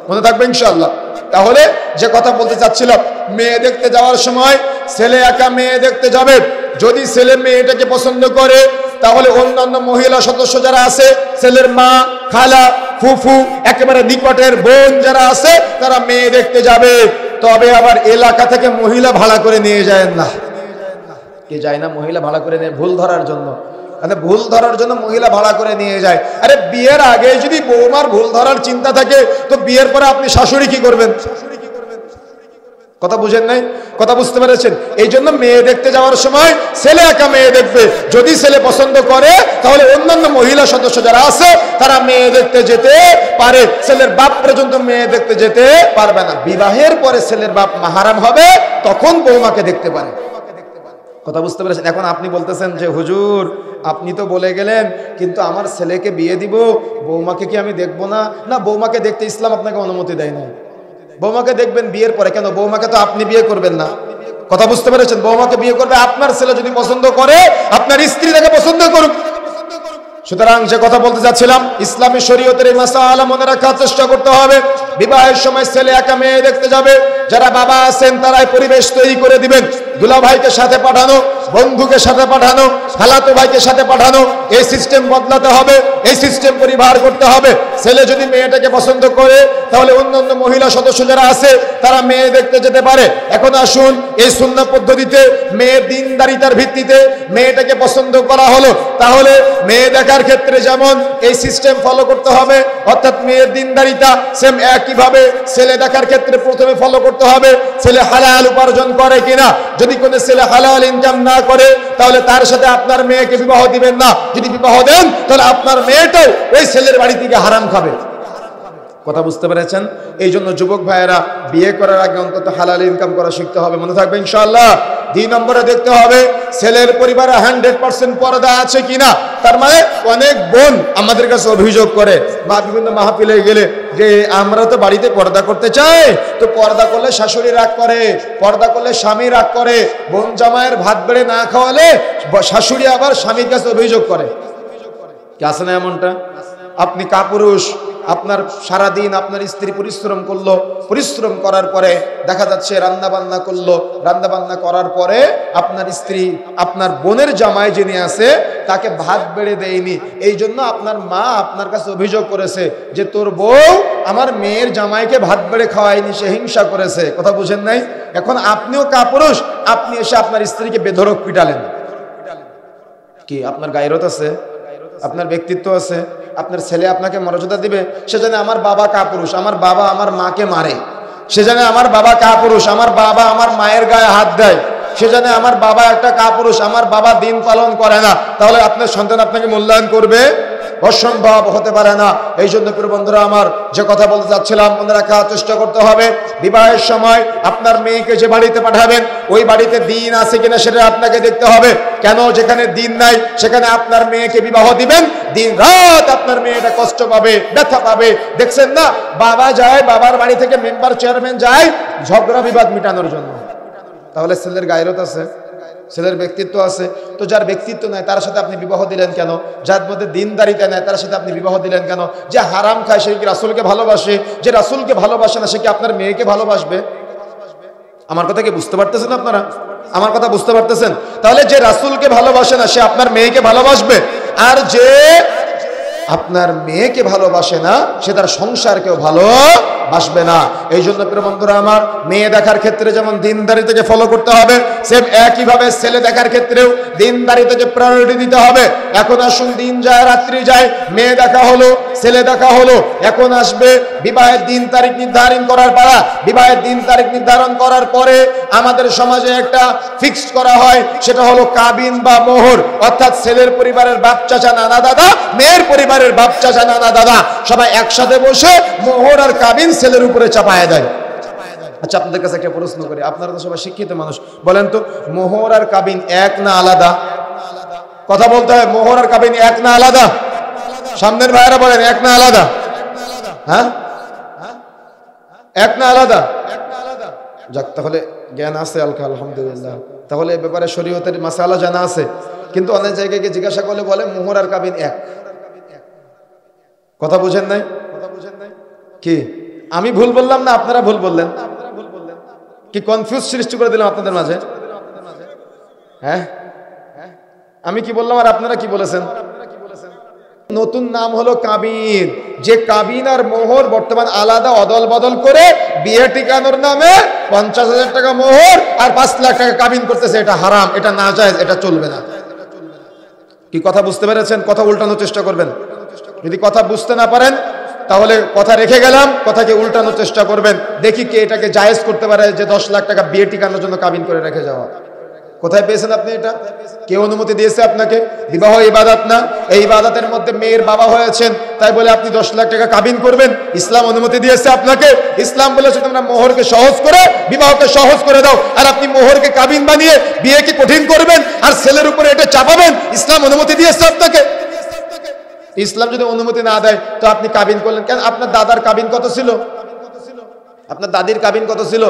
মনে থাকবে ইনশাআল্লাহ। তাহলে যে কথা বলতে চাচ্ছিলাম, মেয়ে দেখতে যাওয়ার সময় ছেলে একা মেয়ে দেখতে যাবে। যদি ছেলে মেয়েটাকে পছন্দ করে তাহলে অন্যান্য মহিলা সদস্য যারা আছে, ছেলের মা, খালা, ফুফু, একেবারে নিকটের বোন যারা আছে, তারা মেয়ে দেখতে যাবে। তবে আবার এলাকা থেকে মহিলা ভাড়া করে নিয়ে যায় না। কে যায় না? মহিলা ভাড়া করে নিয়ে ভুল ধরার জন্য। ভুল ধরার জন্য মহিলা ভাড়া করে নিয়ে যায়। আরে বিয়ের আগে যদি বৌমার ভুল ধরার চিন্তা থাকে, তো বিয়ের পরে আপনি শাশুড়ি কি করবেন? কথা বুঝেন নাই? কথা বুঝতে পেরেছেন? এই জন্য মেয়ে দেখতে যাওয়ার সময় ছেলে একা মেয়ে দেখবে, যদি ছেলে পছন্দ করে তাহলে অন্যান্য মহিলা সদস্য যারা আছে তারা মেয়ে দেখতে যেতে পারে, ছেলের বাপ পর্যন্ত মেয়ে দেখতে যেতে পারবে না। বিবাহের পরে ছেলের বাপ মাহারাম হবে, তখন বৌমাকে দেখতে পারে। কথা বুঝতে পেরেছেন? এখন আপনি বলতেছেন যে হুজুর আপনি তো বলে গেলেন, কিন্তু আমার ছেলেকে বিয়ে দিব, বৌমাকে কি আমি দেখবো না? না, বৌমাকে দেখতে ইসলাম আপনাকে অনুমতি দেয় না। বৌমাকে দেখবেন বিয়ের পরে। কেন? বৌমাকে তো আপনি বিয়ে করবেন না। কথা বুঝতে পেরেছেন? বৌমাকে বিয়ে করবে আপনার ছেলে, যদি পছন্দ করে আপনার স্ত্রী তাকে পছন্দ করুক। সুতরাং যে কথা বলতে যাচ্ছিলাম, ইসলামী শরীয়তের এই মাসালা মনে রাখার চেষ্টা করতে হবে। বিবাহের সময় ছেলে একা মেয়ে দেখতে যাবে, যারা বাবা আছেন তারাই পরিবেশ তৈরি করে দিবেন। দুলা ভাইকে সাথে পাঠানো, বন্ধুকে সাথে পাঠানো, খালাতো ভাইকে সাথে পাঠানো, এই সিস্টেম বদলাতে হবে, এই সিস্টেম পরিবার করতে হবে। ছেলে যদি মেয়েটাকে পছন্দ করে তাহলে অন্যান্য মহিলা সদস্য যারা আছে তারা মেয়ে দেখতে যেতে পারে। এখন আসুন, এই সুন্নাহ পদ্ধতিতে মেয়ের দিনদারিতার ভিত্তিতে মেয়েটাকে পছন্দ করা হলো, তাহলে মেয়ে দেখার ক্ষেত্রে যেমন এই সিস্টেম ফলো করতে হবে, অর্থাৎ মেয়ের দিনদারিতা সেম একইভাবে ছেলে দেখার ক্ষেত্রে প্রথমে ফলো করতে হবে। ছেলে হালাল উপার্জন করে কিনা, যদি কোনো ছেলে হালাল ইনকাম না করে তাহলে তার সাথে আপনার মেয়েকে বিবাহ দিবেন না। যদি বিবাহ দেন তাহলে আপনার মেয়েটাও ওই ছেলের বাড়ি থেকে হারাম খাবে। কথা বুঝতে পেরেছেন? এই জন্য যুবক ভাইয়েরা বিয়ে করার আগে অন্তত হালাল ইনকাম করা শিখতে হবে, মনে থাকবে ইনশাআল্লাহ। 2 নম্বরে দেখতে হবে ছেলের পরিবারে 100% পর্দা আছে কিনা। তার মানে অনেক বোন আমাদের কাছে অভিযোগ করে বা বিভিন্ন মাহফিলে গেলে যে আমরা তো বাড়িতে পর্দা করতে চাই, তো পর্দা করলে শাশুড়ি রাগ করে, পর্দা করলে স্বামী রাগ করে, বোন জামাইয়ের ভাত বেড়ে না খাওয়ালে শাশুড়ি আবার স্বামীর কাছে অভিযোগ করে। কি আছে না এমনটা? আপনি কাপুরুষ, আপনার সারাদিন আপনার স্ত্রী পরিশ্রম করলো, পরিশ্রম করার পরে দেখা যাচ্ছে রান্না বান্না করলো, রান্না বান্না করার পরে আপনার স্ত্রী আপনার বোনের জামাই যিনি আছে তাকে ভাত বেড়ে দেয়নি। এই জন্য আপনার মা আপনার কাছে অভিযোগ করেছে যে তোর বউ আমার মেয়ের জামাইকে ভাত বেড়ে খাওয়ায়নি, সে হিংসা করেছে। কথা বুঝেন নাই? এখন আপনিও কাপুরুষ, আপনি এসে আপনার স্ত্রীকে বেধড়ক পিটালেন। কি আপনার গায়রত আছে? আপনার ব্যক্তিত্ব আছে? আপনার ছেলে আপনাকে মর্যাদা দিবে? সে জানে আমার বাবা কাপুরুষ, আমার বাবা আমার মাকে মারে, সে জানে আমার বাবা কাপুরুষ, আমার বাবা আমার মায়ের গায়ে হাত দেয়, সে জানে আমার বাবা একটা কাপুরুষ, আমার বাবা দিন পালন করে না, তাহলে আপনার সন্তান আপনাকে মূল্যায়ন করবে? অসম্ভব, হতে পারে না। এই জন্য প্রিয় বন্ধুরা আমার, যে কথা বলতে চাচ্ছিলাম মনে রাখার চেষ্টা করতে হবে। বিবাহের সময় আপনার মেয়েকে যে বাড়িতে পাঠাবেন ওই বাড়িতে দিন আছে কিনা সেটা আপনাকে দেখতে হবে। কেন? যেখানে দিন নাই সেখানে আপনার মেয়েকে বিবাহ দিবেন, দিন রাত আপনার মেয়েটা কষ্ট পাবে, ব্যথা পাবে। দেখছেন না, বাবা যায়, বাবার বাড়ি থেকে মেম্বার চেয়ারম্যান যায় ঝগড়া বিবাদ মিটানোর জন্য। তাহলে ছেলের গায়রত আছে, ছেলের ব্যক্তিত্ব আছে। তো যার ব্যক্তিত্ব নাই তার সাথে আপনি বিবাহ দিলেন কেন? যার মধ্যে দিনদারিতা নাই তার সাথে আপনি বিবাহ দিলেন কেন? যে হারাম খায় সে কি রাসূলকে ভালোবাসে? যে রাসূলকে ভালোবাসে না সে কি আপনার মেয়েকে ভালোবাসবে? আমার কথা কি বুঝতে পারতেছেন আপনারা? আমার কথা বুঝতে পারতেছেন? তাহলে যে রাসূলকে ভালোবাসে না সে আপনার মেয়েকে ভালোবাসবে, আর যে আপনার মেয়েকে ভালোবাসে না সে তার সংসারকেও ভালোবাসবে না। এই জন্য প্রিয় বন্ধুরা আমার, মেয়ে দেখার ক্ষেত্রে যেমন দিনদারিতাকে ফলো করতে হবে, সেম একইভাবে ছেলে দেখার ক্ষেত্রেও দিনদারিতাকে প্রায়োরিটি দিতে হবে। এখন আসুন, দিন যায় রাত্রি যায়, মেয়ে দেখা হলো, ছেলে দেখা হলো, এখন আসবে বিবাহের দিন তারিখ নির্ধারণ করার পালা। বিবাহের দিন তারিখ নির্ধারণ করার পরে আমাদের সমাজে একটা ফিক্সড করা হয়, সেটা হলো কাবিন বা মোহর। অর্থাৎ ছেলের পরিবারের বাপ চাচা নানা দাদা, মেয়ের পরিবারের বাপ চাচা নানা দাদা সবাই একসাথে বসে মোহর আর কাবিন ছেলের উপরে চাপায় দেয়। আচ্ছা, আপনাদের কাছে একটা প্রশ্ন করি, আপনারা তো সবাই শিক্ষিত মানুষ, বলেন তো মোহর আর কাবিন এক না আলাদা? কথা বলতে হয়, মোহর আর কাবিন এক না আলাদা? সামনের ভাইয়েরা বলেন, এক না আলাদা? হ্যাঁ, এক না আলাদা? যাক, তাহলে জ্ঞান আছে আলহামদুলিল্লাহ। তাহলে এ ব্যাপারে শরীয়তের মাসালা জানা আছে। কিন্তু অনেক জায়গায় জিজ্ঞাসা করলে বলে মোহর আর কাবিন এক। কথা বুঝেন নাই? কি আমি ভুল বললাম না আপনারা ভুল বললেন? কি কনফিউজ সৃষ্টি করে দিলাম আপনাদের মাঝে? হ্যাঁ, আমি কি বললাম আর আপনারা কি বলেছেন? নতুন নাম হলো কাবিন। যে কাবিন আর মোহর বর্তমান আলাদা অদল বদল করে বিয়ে টিকানোর নামে 50,000 টাকা মোহর আর 5 লাখ টাকা কাবিন করতেছে, এটা হারাম, এটা নাজায়েজ, এটা চলবে না। কি কথা বুঝতে পেরেছেন? কথা উল্টানোর চেষ্টা করবেন। যদি কথা বুঝতে না পারেন তাহলে কথা রেখে গেলাম, কথাকে উল্টানোর চেষ্টা করবেন, দেখি কে এটাকে জায়েজ করতে পারে যে 10 লাখ টাকা বিয়ে টিকানোর জন্য কাবিন করে রেখে যাওয়া। কোথায় পেয়েছেন আপনি এটা? কে অনুমতি দিয়েছে আপনাকে? বিবাহ ইবাদত না, এই ইবাদতের মধ্যে মেয়ের বাবা হয়েছেন তাই বলে আপনি 10 লাখ টাকা কাবিন করবেন? ইসলাম অনুমতি দিয়েছে আপনাকে? ইসলাম বলেছে তোমরা মোহরকে সহজ করে বিবাহকে সহজ করে দাও, আর আপনি মোহরকে কাবিন বানিয়ে বিয়েকে কঠিন করবেন আর ছেলের উপরে এটা চাপাবেন? ইসলাম অনুমতি দিয়েছে আপনাকে? ইসলাম যদি অনুমতি না দেয় তো আপনি কাবিন করলেন কেন? আপনার দাদার কাবিন কত ছিল? আপনার দাদির কাবিন কত ছিল?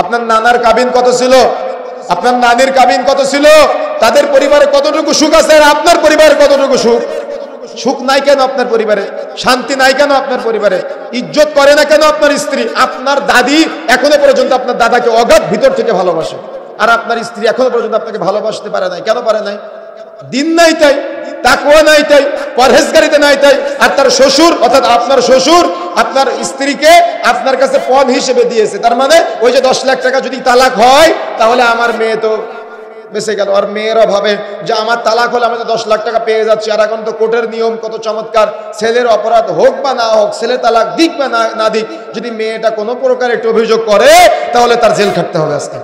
আপনার নানার কাবিন কত ছিল? আপনার নানির কাবিন কত ছিল? তাদের পরিবারে কতটুকু সুখ আছে আর আপনার পরিবারে কতটুকু সুখ? সুখ নাই কেন আপনার পরিবারে? শান্তি নাই কেন আপনার পরিবারে? ইজ্জত করে না কেন আপনার স্ত্রী? আপনার দাদি এখনো পর্যন্ত আপনার দাদাকে অগাধ ভিতর থেকে ভালোবাসে, আর আপনার স্ত্রী এখনো পর্যন্ত আপনাকে ভালোবাসতে পারে নাই। কেন পারে নাই? দিন নাই তাই, তাকওয়া নাই তাই, পরহেজগারিতা নাই তাই। আর তার শ্বশুর অর্থাৎ আপনার শ্বশুর আপনার স্ত্রীকে আপনার কাছে পণ হিসেবে দিয়েছে। তার মানে ওই যে 10 লাখ টাকা যদি তালাক হয় তাহলে আমার মেয়ে তো বেঁচে গেল। আর মেয়েরা ভাবে যে আমার তালাক হলে আমি তো 10 লাখ টাকা পেয়ে যাচ্ছি। আর এখন তো কোর্টের নিয়ম কত চমৎকার, ছেলের অপরাধ হোক বা না হোক, ছেলে তালাক দিক বা না দিক, যদি মেয়েটা কোনো প্রকার একটু অভিযোগ করে তাহলে তার জেল খাটতে হবে আজকে।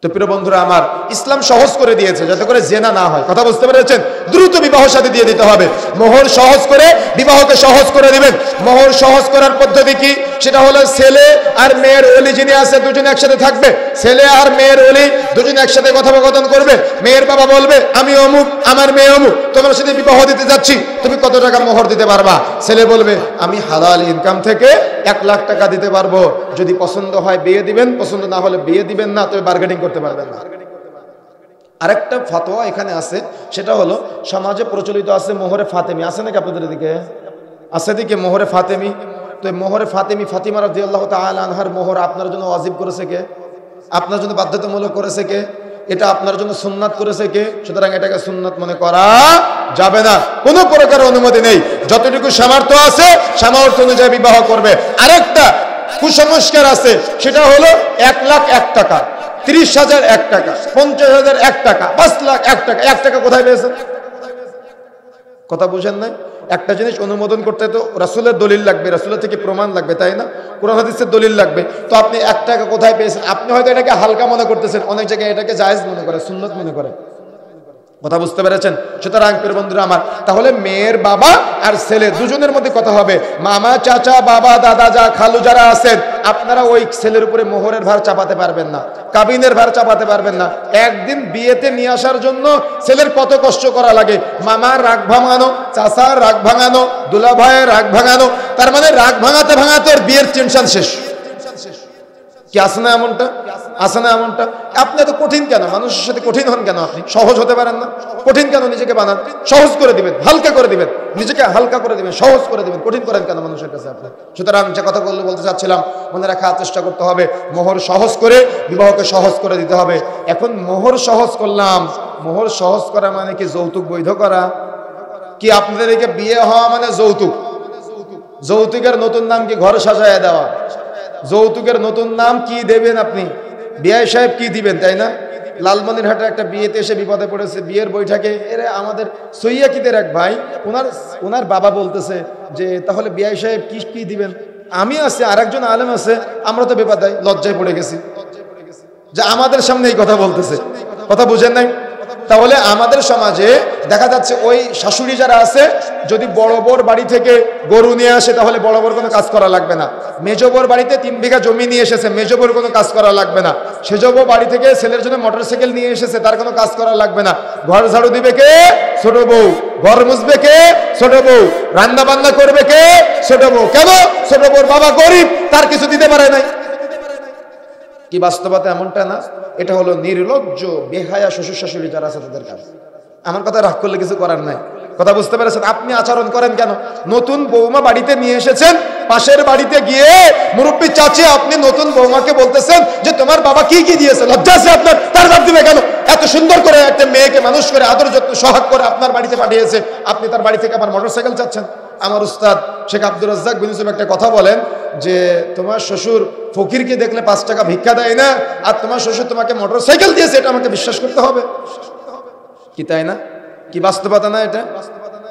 তো প্রিয় বন্ধুরা আমার, ইসলাম সহজ করে দিয়েছে যাতে করে জেনা না হয়। কথা বুঝতে পেরেছেন? দ্রুত বিবাহ শাদী দিয়ে দিতে হবে। মোহর সহজ করে বিবাহকে সহজ করে দিবেন। মোহর সহজ করার পদ্ধতি কি? সেটা হলো ছেলে আর মেয়ের ওলি যিনি আছে দুজনে একসাথে থাকবে। ছেলে আর মেয়ের ওলি দুজনে একসাথে কথোপকথন করবে। মেয়ের বাবা বলবে আমি অমুক, আমার মেয়ে অমুক, তোমার সাথে বিবাহ দিতে যাচ্ছি, তুমি কত টাকা মোহর দিতে পারবা? ছেলে বলবে আমি হালাল ইনকাম থেকে 1 লাখ টাকা দিতে পারবো। যদি পছন্দ হয় বিয়ে দিবেন, পছন্দ না হলে বিয়ে দিবেন না, তবে বার্গেনিং করতে পারবেন না। আরেকটা ফতোয়া এখানে আছে, সেটা হলো সমাজে প্রচলিত আছে মোহরে ফাতেমি। আছে নাকি আপনাদের দিকে? আছে দিকে মোহরে ফাতেমি। তো মোহরে ফাতেমি, ফাতিমা রাদিয়াল্লাহু তাআলা আনহার মোহর আপনার জন্য ওয়াজিব করেছে কে? আপনার জন্য বাধ্যতামূলক করেছে কে? এটা আপনার জন্য সুন্নাত করেছে কে? সুতরাং এটাকে সুন্নাত মনে করা যাবে না, কোনো প্রকার অনুমতি নেই। যতটুকু সামর্থ্য আছে সামর্থ্য অনুযায়ী বিবাহ করবে। আরেকটা কুসংস্কার আছে, সেটা হলো 1 লাখ 1 টাকা, 30,000 1 টাকা, 50,000 1 টাকা, 5 লাখ 1 টাকা। 1 টাকা কোথায় পেয়েছেন? কথা বুঝেন নাই? একটা জিনিস অনুমোদন করতে তো রাসূলের দলিল লাগবে, রাসূলের থেকে প্রমাণ লাগবে, তাই না? কোরআন হাদিসের দলিল লাগবে। তো আপনি 1 টাকা কোথায় পেয়েছেন? আপনি হয়তো এটাকে হালকা মনে করতেছেন, অনেক জায়গায় এটাকে জায়েজ মনে করে, সুন্নাত মনে করে। কথা বুঝতে পেরেছেন? সুতরাং প্রিয় বন্ধুরা আমার, তাহলে মেয়ের বাবা আর ছেলে দুজনের মধ্যে কথা হবে। মামা, চাচা, বাবা, দাদা, যা খালু যারা আছেন, আপনারা ওই ছেলের উপরে মোহরের ভার চাপাতে পারবেন না, কাবিনের ভার চাপাতে পারবেন না। একদিন বিয়েতে নিয়ে আসার জন্য ছেলের কত কষ্ট করা লাগে। মামার রাগ ভাঙানো, চাচার রাগ ভাঙানো, দুলা ভাইয়ের রাগ ভাঙানো, তার মানে রাগ ভাঙাতে ভাঙাতে ওর বিয়ের টেনশন শেষ। কি আছে না এমনটা? আছে না এমনটা? আপনি এত কঠিন কেন? মানুষের সাথে কঠিন হন কেন? আপনি সহজ হতে পারেন না? কঠিন কেন নিজেকে বানান? সহজ করে দিবেন, হালকা করে দিবেন, নিজেকে হালকা করে দিবেন, সহজ করে দিবেন। কঠিন করেন কেন মানুষের কাছে আপনি? সুতরাং যে কথা বলতে চাচ্ছিলাম, মনে রাখার চেষ্টা করতে হবে, মোহর সহজ করে বিবাহকে সহজ করে দিতে হবে। এখন মোহর সহজ করলাম, মোহর সহজ করা মানে কি যৌতুক বৈধ করা? কি আপনাদেরকে বিয়ে হওয়া মানে যৌতুক? যৌতুকের নতুন নাম কি ঘর সাজায় দেওয়া? যৌতুকের নতুন নাম কি দেবেন আপনি? বিআই সাহেব কি দিবেন, তাই না? লালমনিরহাটে একটা বিয়েতে এসে বিপদে পড়েছে। বিয়ের বৈঠকে এরা আমাদের সৈয়াকিদের এক ভাই, ওনার বাবা বলতেছে যে তাহলে বিআই সাহেব কি দিবেন? আমি আছি, আরেকজন আলেম আছে, আমরা তো বেপাদায় লজ্জায় পড়ে গেছি যে আমাদের সামনে এই কথা বলতেছে। কথা বুঝেন নাই? তাহলে আমাদের সমাজে দেখা যাচ্ছে ওই শাশুড়ি যারা আছে, যদি বড় বোর বাড়ি থেকে গরু নিয়ে আসে তাহলে বড় বোর কোনো কাজ করা লাগবে না। মেজো বোর বাড়িতে 3 বিঘা জমি নিয়ে এসেছে, মেজো বোর কোনো কাজ করা লাগবে না। সেজো বউ বাড়ি থেকে ছেলের জন্য মোটরসাইকেল নিয়ে এসেছে, তার কোনো কাজ করা লাগবে না। ঘর ঝাড়ু দিবে কে? ছোট বউ। ঘর মুছবে কে? ছোট বউ। রান্না বান্না করবে কে? ছোট বউ। কেন? ছোট বউর বাবা গরিব, তার কিছু দিতে পারে নাই। কি বাস্তবতা এমনটা না? এটা হলো নির্লজ্জ বেহায়া শ্বশুর শাশুড়ি যারা আছে তাদের কাজ। আমার কথা রাগ করলে কিছু করার নাই। কথা বুঝতে পেরেছেন? আপনি আচরণ করেন কেন? নতুন বৌমা বাড়িতে নিয়ে এসেছেন, পাশের বাড়িতে গিয়ে মুরব্বী চাচি আপনি নতুন বৌমাকে বলতেছেন যে তোমার বাবা কি কি দিয়েছে, লজ্জা আছে আপনার? তার বাদ দিবে কেন? এত সুন্দর করে একটা মেয়েকে মানুষ করে আদর যত্ন সোহাগ করে আপনার বাড়িতে পাঠিয়েছে, আপনি তার বাড়ি থেকে আবার মোটরসাইকেল চাচ্ছেন। আমার উস্তাদ শেখ আব্দুর রাজ্জাক বিন ইউসুফ একটা কথা বলেন যে তোমার শ্বশুর ফকিরকে দেখলে 5 টাকা ভিক্ষা দেয় না, আর তোমার শ্বশুর তোমাকে মোটরসাইকেল দিয়েছে, এটা আমাকে বিশ্বাস করতে হবে? কি তাই না? কি বাস্তবতা না এটা?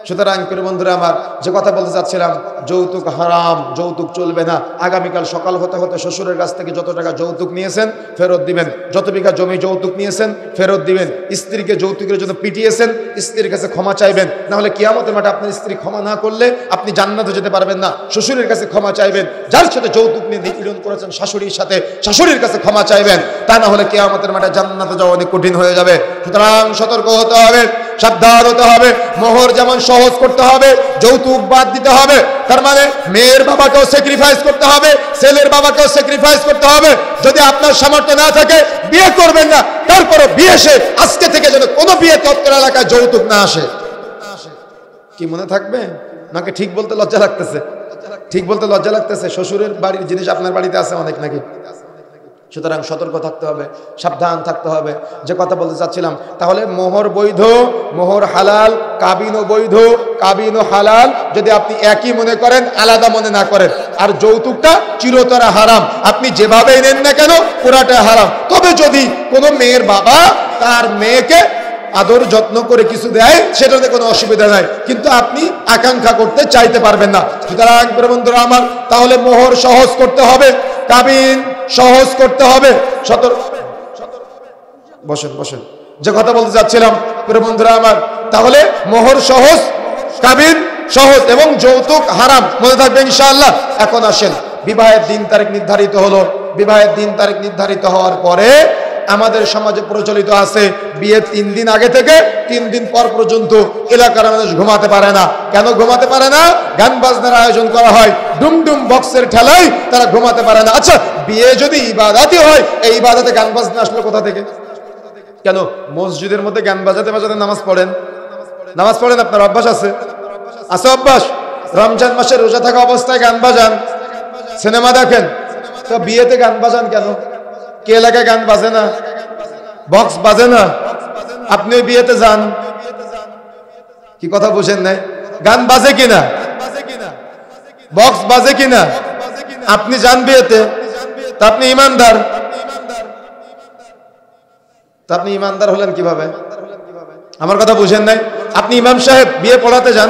সুতরাং প্রিয় বন্ধুরা আমার, যে কথা বলতে চাচ্ছিলাম, যৌতুক হারাম, যৌতুক চলবে না। আগামীকাল সকাল হতে হতে শ্বশুরের কাছ থেকে যত টাকা যৌতুক নিয়েছেন ফেরত দিবেন, যত বিঘা জমি যৌতুক নিয়েছেন ফেরত দিবেন। স্ত্রীকে যৌতুকের জন্য পিটিয়েছেন, স্ত্রীর কাছে ক্ষমা চাইবেন, না হলে কিয়ামতের মাঠে আপনার স্ত্রী ক্ষমা না করলে আপনি জান্নাতে যেতে পারবেন না। শ্বশুরের কাছে ক্ষমা চাইবেন, যার সাথে যৌতুক নিয়ে নিপীড়ন করেছেন শাশুড়ির সাথে, শাশুড়ির কাছে ক্ষমা চাইবেন, তা না হলে কিয়ামতের মাঠে জান্নাতে যাওয়া অনেক কঠিন হয়ে যাবে। সুতরাং সতর্ক হতে হবে, সাবধান হতে হবে। মোহর যেমন সহজ করতে হবে, যৌতুক বাদ দিতে হবে। তার মানে মেয়ের বাবাকেও স্যাক্রিফাইস করতে হবে, ছেলের বাবাকেও স্যাক্রিফাইস করতে হবে। যদি আপনার সামর্থ্য না থাকে বিয়ে করবেন না, তারপরে বিয়ে সে আজকে থেকে যেন কোনো বিয়েতে অত্র এলাকায় যৌতুক না আসে। কি মনে থাকবে? নাকি ঠিক বলতে লজ্জা লাগতেছে? ঠিক বলতে লজ্জা লাগতেছে? শ্বশুরের বাড়ির জিনিস আপনার বাড়িতে আছে অনেক নাকি? সুতরাং সতর্ক থাকতে হবে, সাবধান থাকতে হবে। যে কথা বলতে চাচ্ছিলাম, তাহলে মোহর বৈধ, মোহর হালাল, কাবিনও বৈধ, কাবিনও হালাল, যদি আপনি একই মনে করেন, আলাদা মনে না করেন। আর যৌতুকটা চিরতরে হারাম, আপনি যেভাবেই নেন না কেন পুরাটা হারাম। তবে যদি কোনো মেয়ের বাবা তার মেয়েকে আদর যত্ন করে কিছু দেয়, সেটাতে কোনো অসুবিধা নাই, কিন্তু আপনি আকাঙ্ক্ষা করতে চাইতে পারবেন না। সুতরাং বন্ধুরা আমার, তাহলে মোহর সহজ করতে হবে, কাবিন সহজ করতে হবে। বসেন বসেন, যে কথা বলতে যাচ্ছিলাম বন্ধুরা আমার, তাহলে মোহর সহজ, কাবিন সহজ এবং যৌতুক হারাম, মনে থাকবে ইনশাআল্লাহ। এখন আসেন, বিবাহের দিন তারিখ নির্ধারিত হলো। বিবাহের দিন তারিখ নির্ধারিত হওয়ার পরে আমাদের সমাজে প্রচলিত আছে, বিয়ের 3 দিন আগে থেকে 3 দিন পর পর্যন্ত এলাকার মানুষ ঘুমাতে পারে না। কেন ঘুমাতে পারে না? গান বাজনার আয়োজন করা হয়, ডুমডুম বক্সের ঠেলায় তারা ঘুমাতে পারে না। আচ্ছা, বিয়ে যদি ইবাদতই হয়, এই ইবাদতে গান বাজনা আসলো কোথা থেকে? কেন মসজিদের মধ্যে গান বাজাতে বাজাতে নামাজ পড়েন? নামাজ পড়েন, আপনার অভ্যাস আছে? আছে অভ্যাস? রমজান মাসে রোজা থাকা অবস্থায় গান বাজান, সিনেমা দেখেন, তো বিয়েতে গান বাজান কেন? কে এলাকায় গান বাজে না? বক্স বাজে না? আপনি ওই বিয়েতে যান, কি কথা বুঝেন নাই? গান বাজে কিনা, বক্স বাজে কিনা, আপনি যান বিয়েতে, তা আপনি ইমানদার। তা আপনি ইমানদার হলেন কিভাবে? আমার কথা বুঝেন নাই? আপনি ইমাম সাহেব বিয়ে পড়াতে যান,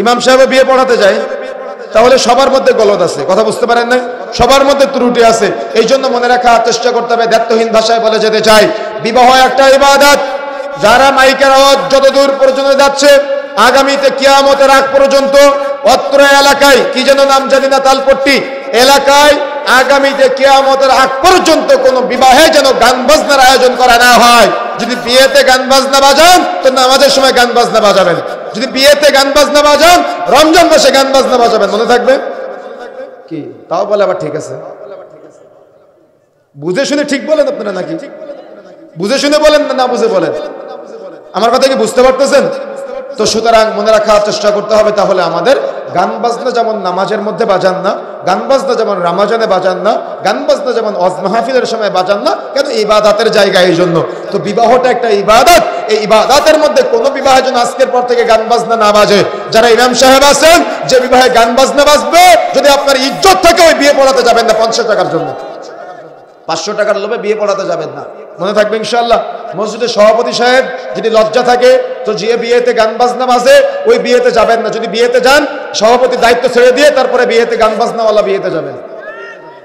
ইমাম সাহেব বিয়ে পড়াতে যায়, তাহলে সবার মধ্যে গলদ আছে, কথা বুঝতে পারেন না? সবার মধ্যে ত্রুটি আছে। এই জন্য মনে রাখার চেষ্টা করতে হবে। দায়িত্বহীন ভাষায় বলে যেতে চাই, বিবাহ একটা ইবাদত। যারা মাইকের আওয়াজ যত দূর পর্যন্ত যাচ্ছে, আগামীতে কিয়ামতের আগ পর্যন্ত অত্র এলাকায়, কি যেন নাম জানি না, তালপট্টি এলাকায় আগামীতে কিয়ামতের আগ পর্যন্ত কোনো বিবাহে যেন গান বাজনার আয়োজন করা না হয়। যদি বিয়েতে গান বাজনা বাজান, তো নামাজের সময় গান বাজনা বাজাবেন। যদি বিয়েতে গান বাজনা বাজান, রমজান মাসে গান বাজনা বাজাবেন, মনে থাকবে? কি তাও বলে আবার ঠিক আছে? বুঝে শুনে ঠিক বলেন আপনারা নাকি? বুঝে শুনে বলেন না বুঝে বলেন? আমার কথা কি বুঝতে পারতেছেন? তো সুতরাং মনে রাখার চেষ্টা করতে হবে, তাহলে আমাদের গান বাজনা যেমন নামাজের মধ্যে বাজান না, গান বাজনা যেমন রমজানে বাজান না, গান বাজনা যেমন ওয়াজ মাহফিলের সময় বাজান না, কেন? ইবাদতের জায়গা। এই জন্য তো বিবাহটা একটা ইবাদত। এই ইবাদতের মধ্যে কোনো বিবাহের জন্য আজকের পর থেকে গান বাজনা না বাজে। যারা ইমাম সাহেব আছেন, যে বিবাহে গান বাজনা বাজবে, যদি আপনার ইজ্জত থাকে, ওই বিয়ে পড়াতে যাবেন না 500 টাকার জন্য। 500 টাকার লোভে বিয়ে পড়াতে যাবেন না, মনে থাকবে ইনশাআল্লাহ। মসজিদের সভাপতি সাহেব যদি লজ্জা থাকে, তো যে বিয়েতে গান বাজনা বাজে ওই বিয়েতে যাবেন না। যদি বিয়েতে যান, সভাপতির দায়িত্ব ছেড়ে দিয়ে তারপরে বিয়েতে গান বাজনাওয়ালা বিয়েতে যাবেন,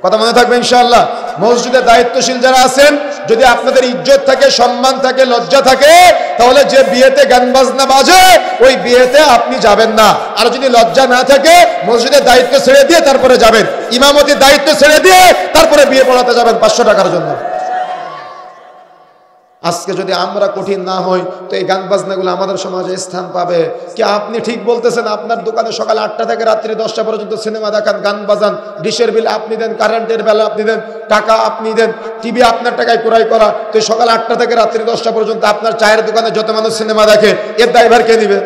কথা মনে থাকবে ইনশাআল্লাহ। মসজিদের দায়িত্বশীল যারা আছেন, যদি আপনাদের ইজ্জত থাকে, সম্মান থাকে, লজ্জা থাকে, তাহলে যে বিয়েতে গান বাজনা বাজে ওই বিয়েতে আপনি যাবেন না। আর যদি লজ্জা না থাকে, মসজিদের দায়িত্ব ছেড়ে দিয়ে তারপরে যাবেন, ইমামতির দায়িত্ব ছেড়ে দিয়ে তারপরে বিয়ে পড়াতে যাবেন 500 টাকার জন্য। আজকে যদি আমরা কঠিন না হই, তো এই গান বাজনাগুলো আমাদের সমাজে স্থান পাবে কি? আপনি ঠিক বলতেছেন, আপনার দোকানে সকাল 8টা থেকে রাত্রি 10টা পর্যন্ত সিনেমা দেখান, গান বাজান, ডিশের বিল আপনি দেন, কারেন্টের বিল আপনি দেন, টাকা আপনি দেন, টিভি আপনার টাকায় ক্রয় করা। তো সকাল 8টা থেকে রাত্রি 10টা পর্যন্ত আপনার চায়ের দোকানে যত মানুষ সিনেমা দেখে, এর দায়ভার কে নিবে?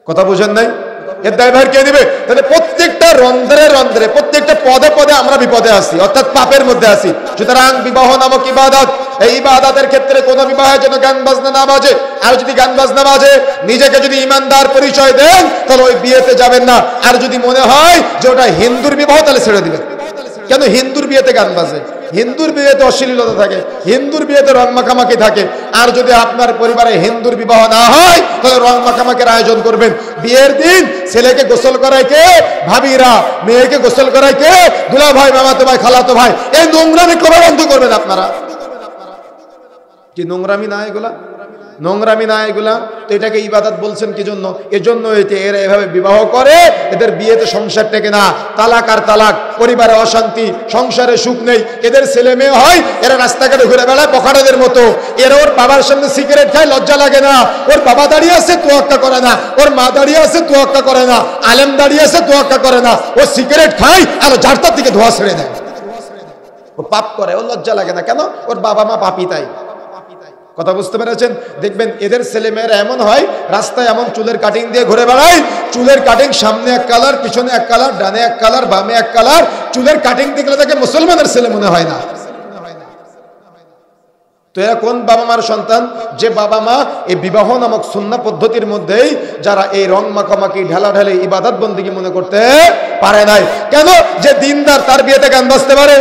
কথা বুঝেন নাই? এর দায়ভার কে নিবে? তাহলে প্রত্যেকটা রন্ধ্রে রন্ধ্রে, প্রত্যেকটা পদে পদে আমরা বিপদে আছি, অর্থাৎ পাপের মধ্যে আছি। সুতরাং বিবাহ নামক ইবাদত, এই ইবাদতের ক্ষেত্রে কোনো বিবাহে যেন গান বাজনা না বাজে। আর যদি গান বাজনা বাজে, নিজেকে যদি ইমানদার পরিচয় দেন, তাহলে ওই বিয়েতে যাবেন না। আর যদি মনে হয় যে ওটা হিন্দুর বিবাহ, তাহলে ছেড়ে দিবেন। কেন হিন্দুর বিয়েতে গান বাজে? হিন্দুর বিয়েতে অশ্লীলতা থাকে, হিন্দুর বিয়েতে রং মাখামাখি থাকে। আর যদি আপনার পরিবারে হিন্দুর বিবাহ না হয় তাহলে রং মাখামাখির আয়োজন করবেন। বিয়ের দিন ছেলেকে গোসল করায় কে? ভাবিরা। মেয়েকে গোসল করায় কে? দুলা ভাই, মামাতো ভাই, খালাতো ভাই। এই নোংরামি কবে বন্ধ করবেন আপনারা? কি নোংরামি না এগুলা? নোংরামি না এগুলা? তো এটাকে ইবাদত বলছেন কি জন্য? এজন্য এরা এভাবে বিবাহ করে, এদের বিয়েতে সংসার টেকে না, তালাক আর তালাক, পরিবারে অশান্তি, সংসারে সুখ নেই। এদের ছেলে মেয়ে হয়, এরা রাস্তাঘাটে ঘুরে বেড়ায় পখাড়াদের মতো। এরা ওর বাবার সামনে সিগারেট খায়, লজ্জা লাগে না। ওর বাবা দাঁড়িয়ে আছে, তোয়াক্কা করে না। ওর মা দাঁড়িয়ে আছে, তোয়াক্কা করে না। আলেম দাঁড়িয়ে আছে, তোয়াক্কা করে না। ও সিগারেট খায় আর ঝাড়তার দিকে ধোয়া ছেড়ে দেয়। ও পাপ করে, ওর লজ্জা লাগে না। কেন? ওর বাবা মা পাপী, তাই। কথা বুঝতে পেরেছেন? দেখবেন এদের ছেলে মেয়েরা এমন হয়, রাস্তায় এমন চুলের কাটিং দিয়ে ঘুরে বেড়ায়। চুলের কাটিং সামনে এক কালার, পিছনে এক কালার, ডানে এক কালার, বামে এক কালার। চুলের কাটিং দেখলে তাকে মুসলমানের ছেলে মনে হয় না। তো এরা কোন বাবা মার সন্তান? যে বাবা মা এই বিবাহ নামক সুন্নাহ পদ্ধতির মধ্যেই যারা এই রং মাখামাখি, ঢেলাঢেলি, ইবাদত বন্দেগী মনে করতে পারে নাই। কেন? যে দিনদার তার বিয়েতে গান বাজতে পারে,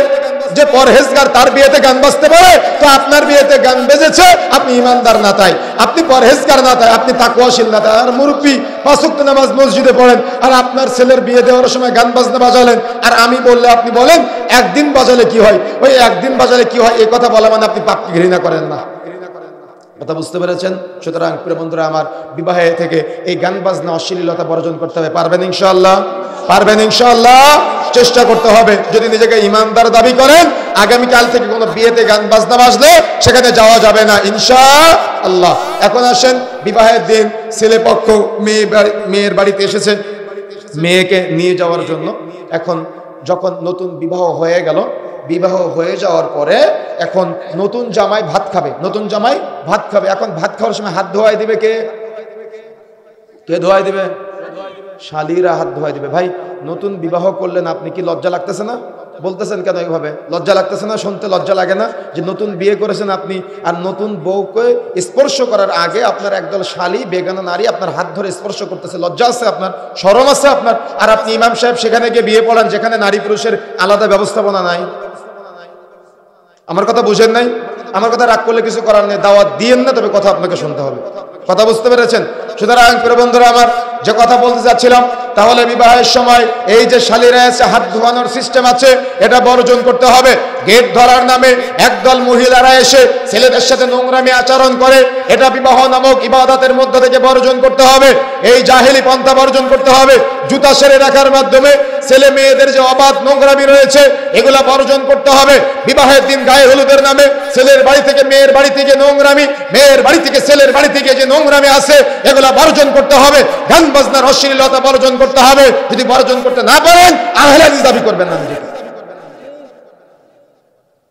যে পরহেজগার তার বিয়েতে গান বাজতে পারে। তো আপনার বিয়েতে গান বেজেছে, আপনি ইমানদার না তাই, আপনি পরহেজগার না তাই, আপনি তাকওয়াশীল না তাই। আর মুরব্বী 5 ওয়াক্ত নামাজ মসজিদে পড়েন, আর আপনার ছেলের বিয়ে দেওয়ার সময় গান বাজনা বাজালেন। আর আমি বললে আপনি বলেন একদিন বাজালে কি হয়? ওই একদিন বাজালে কি হয় এই কথা বলা মানে আপনি পাপকে ঘৃণা করেন না। কথা বুঝতে পেরেছেন? সুতরাং প্রিয় বন্ধুরা আমার, বিবাহে থেকে এই গান বাজনা, অশ্লীলতা বর্জন করতে হবে। পারবেন ইনশাআল্লাহ? পারবেন ইনশাআল্লাহ? চেষ্টা করতে হবে। যদি নিজেকে ইমানদার দাবি করেন, আগামীকাল থেকে কোনো বিয়েতে গান বাজনা বাজলে সেখানে যাওয়া যাবে না ইনশাআল্লাহ। এখন আসেন, বিবাহের দিন ছেলে পক্ষ মেয়ের বাড়িতে এসেছে মেয়েকে নিয়ে যাওয়ার জন্য। এখন যখন নতুন বিবাহ হয়ে গেল, বিবাহ হয়ে যাওয়ার পরে এখন নতুন জামাই ভাত খাবে, নতুন জামাই ভাত খাবে। এখন ভাত খাওয়ার সময় হাত ধোয়াই দিবে কে? কে ধোয়াই দিবে? শালীরা হাত ধোয়াই দিবে। ভাই, নতুন বিবাহ করলেন আপনি, কি লজ্জা লাগতেছে না? বলতেছেন কেন এইভাবে? লজ্জা লাগতেছে না? শুনতে লজ্জা লাগে না যে নতুন বিয়ে করেছেন আপনি, আর নতুন বউকে স্পর্শ করার আগে আপনার একদল শালী বেগানা নারী আপনার হাত ধরে স্পর্শ করতেছে? লজ্জা আছে আপনার? শরম আছে আপনার? আর আপনি ইমাম সাহেব সেখানে গিয়ে বিয়ে পড়ান যেখানে নারী পুরুষের আলাদা ব্যবস্থাপনা নাই। আমার কথা বুঝেন নাই? আমার কথা রাগ করলে কিছু করার নেই, দাওয়াত দিয়েন না, তবে কথা আপনাকে শুনতে হবে। কথা বুঝতে পেরেছেন? সুতরাং প্রিয় বন্ধুরা আমার, যে কথা বলতে যাচ্ছিলাম, তাহলে বিবাহের সময় এই যে শালীরা আছে, হাত ধোয়ানোর সিস্টেম আছে, এটা বর্জন করতে হবে। গেট ধরার নামে একদল মহিলারা এসে ছেলেদের সাথে নোংরামি আচরণ করে, এটা বিবাহ নামক ইবাদতের মধ্য থেকে বর্জন করতে হবে। এই জাহেলি পন্থা বর্জন করতে হবে। জুতা সেরে রাখার মাধ্যমে ছেলে মেয়েদের যে অবাধ নোংরামি রয়েছে, এগুলা বর্জন করতে হবে। বিবাহের দিন গায়ে হলুদের নামে ছেলের বাড়ি থেকে মেয়ের বাড়ি থেকে নোংরামি, মেয়ের বাড়ি থেকে ছেলের বাড়ি থেকে যে নোংরামি আছে, এগুলা বর্জন করতে হবে। গান বাজনার অশ্লীলতা বর্জন করতে হবে। যদি বর্জন করতে না পারেন, আহলে হাদিস দাবি করবেন না নিজেকে।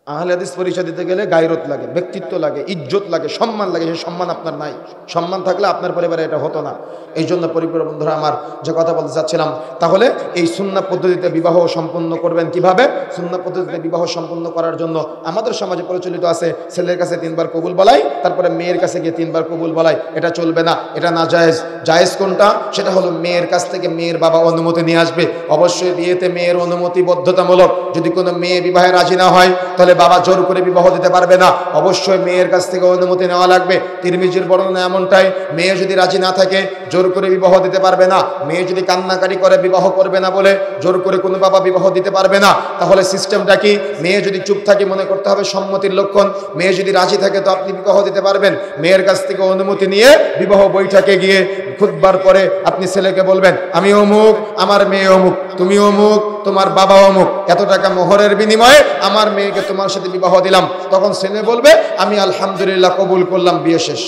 আহলে হাদিস পরিচয় দিতে গেলে গায়রত লাগে, ব্যক্তিত্ব লাগে, ইজ্জত লাগে, সম্মান লাগে। সেই সম্মান আপনার নাই। সম্মান থাকলে আপনার পরিবারে এটা হতো না। এই জন্য পরিবার বন্ধুরা আমার, যে কথা বলতে চাচ্ছিলাম, তাহলে এই সুন্নাহ পদ্ধতিতে বিবাহ সম্পন্ন করবেন কিভাবে? সুন্নাহ পদ্ধতিতে বিবাহ সম্পন্ন করার জন্য আমাদের সমাজে প্রচলিত আছে, ছেলের কাছে 3 বার কবুল বলাই, তারপরে মেয়ের কাছে গিয়ে 3 বার কবুল বলাই। এটা চলবে না, এটা না জায়েজ। জায়েজ কোনটা? সেটা হলো মেয়ের কাছ থেকে মেয়ের বাবা অনুমতি নিয়ে আসবে। অবশ্যই বিয়েতে মেয়ের অনুমতি বাধ্যতামূলক। যদি কোনো মেয়ে বিবাহে রাজি না হয়, তাহলে বাবা জোর করে বিবাহ দিতে পারবে না। অবশ্যই মেয়ের কাছ থেকে অনুমতি নেওয়া লাগবে। তিরমিজির বর্ণনা এমনটাই, মেয়ে যদি রাজি না থাকে জোর করে বিবাহ দিতে পারবে না। মেয়ে যদি কান্নাকাটি করে বিবাহ করবে না বলে জোর করে কোনো বাবা বিবাহ দিতে পারবে না। তাহলে সিস্টেমটা কি? মেয়ে যদি চুপ থাকে মনে করতে হবে সম্মতির লক্ষণ। মেয়ে যদি রাজি থাকে তো আপনি বিবাহ দিতে পারবেন। মেয়ের কাছ থেকে অনুমতি নিয়ে বিবাহ বৈঠকে গিয়ে খুতবার পরে আপনি ছেলেকে বলবেন, আমি অমুক, আমার মেয়ে অমুক, তুমি অমুক, তোমার বাবা অমুক, এত টাকা মোহরের বিনিময়ে আমার মেয়েকে তোমার সাথে বিবাহ দিলাম। তখন ছেলে বলবে, আমি আলহামদুলিল্লাহ কবুল করলাম, বিয়ে শেষ।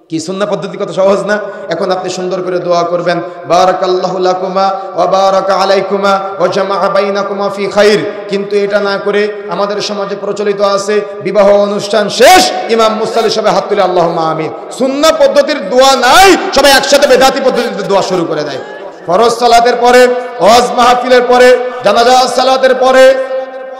কি সুন্নাহ পদ্ধতি, কত সহজ না? এখন আপনি সুন্দর করে দোয়া করবেন, বারাকাল্লাহু লাকুমা ওয়া বারাকা আলাইকুমা ওয়া জামাআ বাইনাকুমা ফি খাইর। কিন্তু এটা না করে আমাদের সমাজে প্রচলিত আছে, বিবাহ অনুষ্ঠান শেষ, ইমাম মুসল্লি সবাই হাত তুলে আল্লাহুম্মা আমিন। সুন্নাহ পদ্ধতির দোয়া নাই, সবাই একসাথে বেদাতি পদ্ধতিতে দোয়া শুরু করে দেয়। ফরজ সালাতের পরে, ওয়াজ মাহফিলের পরে, জানাজা সালাতের পরে,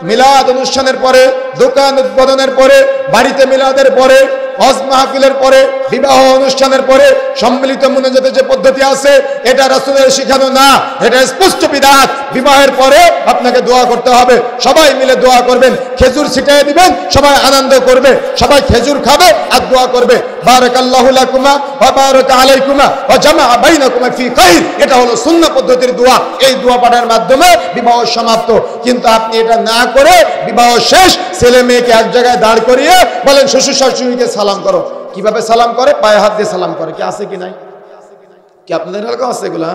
মিলাদ অনুষ্ঠানের পরে, দোকান উদ্বোধনের পরে, বাড়িতে মিলাদের পরে, ওয়াজ মাহফিলের পরে, বিবাহ অনুষ্ঠানের পরে সম্মিলিত মুনাজাতের যে পদ্ধতি আছে, এটা রাসূলের শিখানো না, এটা স্পষ্ট বিদআত। বিবাহের পরে আপনাকে দোয়া করতে হবে। সবাই মিলে দোয়া করবেন, খেজুর ছিটিয়ে দিবেন, সবাই আনন্দ করবে, সবাই খেজুর খাবে আর দোয়া করবে, বারাকাল্লাহু লাকুমা ওয়া বারাকা আলাইকুমা ওয়া জামাআ বাইনাকুমা ফি খাইর। এটা হলো সুন্নাহ পদ্ধতির দোয়া। এই দোয়া পাঠার মাধ্যমে বিবাহ সমাপ্ত। কিন্তু আপনি এটা না করে বিবাহ শেষ, ছেলে মেয়েকে এক জায়গায় দাঁড় করিয়ে বলেন শ্বশুর শাশুড়িকে সালাম করো। কিভাবে সালাম করে? পায়ে হাত দিয়ে সালাম করে। কি আছে কি নাই? কি আপনাদের এলাকা আছে এগুলা?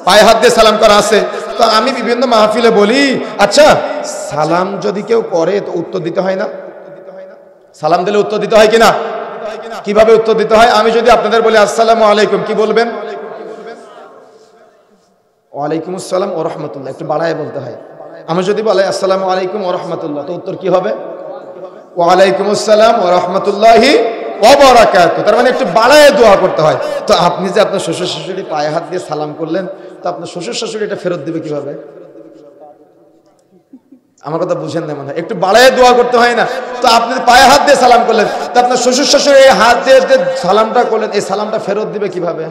পায়ে হাত দিয়ে সালাম করা আছে। তো আমি বিভিন্ন মাহফিলে বলি, আচ্ছা সালাম যদি কেউ করে তো উত্তর দিতে হয় না? সালাম দিলে উত্তর দিতে হয় কিনা? কিভাবে উত্তর দিতে হয়? আমি যদি আপনাদের বলি আসসালামু আলাইকুম, কি বলবেন? ওয়ালাইকুম আসসালাম ওয়া রাহমাতুল্লাহ, একটু বাড়ায় বলতে হয়। আমি যদি বলি আসসালামু আলাইকুম ওয়া রাহমাতুল্লাহ, তো উত্তর কি হবে? ওয়ালাইকুম আসসালাম ওয়া রাহমাতুল্লাহি ওয়া বারাকাতুহু। তার মানে একটু বাড়ায় দোয়া করতে হয়। তো আপনি যে আপনার শ্বশুর শাশুড়ি পায়ে হাত দিয়ে সালাম করলেন, তো আপনার শ্বশুর শাশুড়ি এটা ফেরত দিবে কিভাবে? আমার কথা বুঝেন না মনে হয়, একটু বাড়ায় দোয়া করতে হয় না? তো আপনি পায়ে হাত দিয়ে সালাম করলেন, তো আপনার শ্বশুর শাশুড়ি এই হাত দিয়ে যে সালামটা করলেন, এই সালামটা ফেরত দিবে কিভাবে?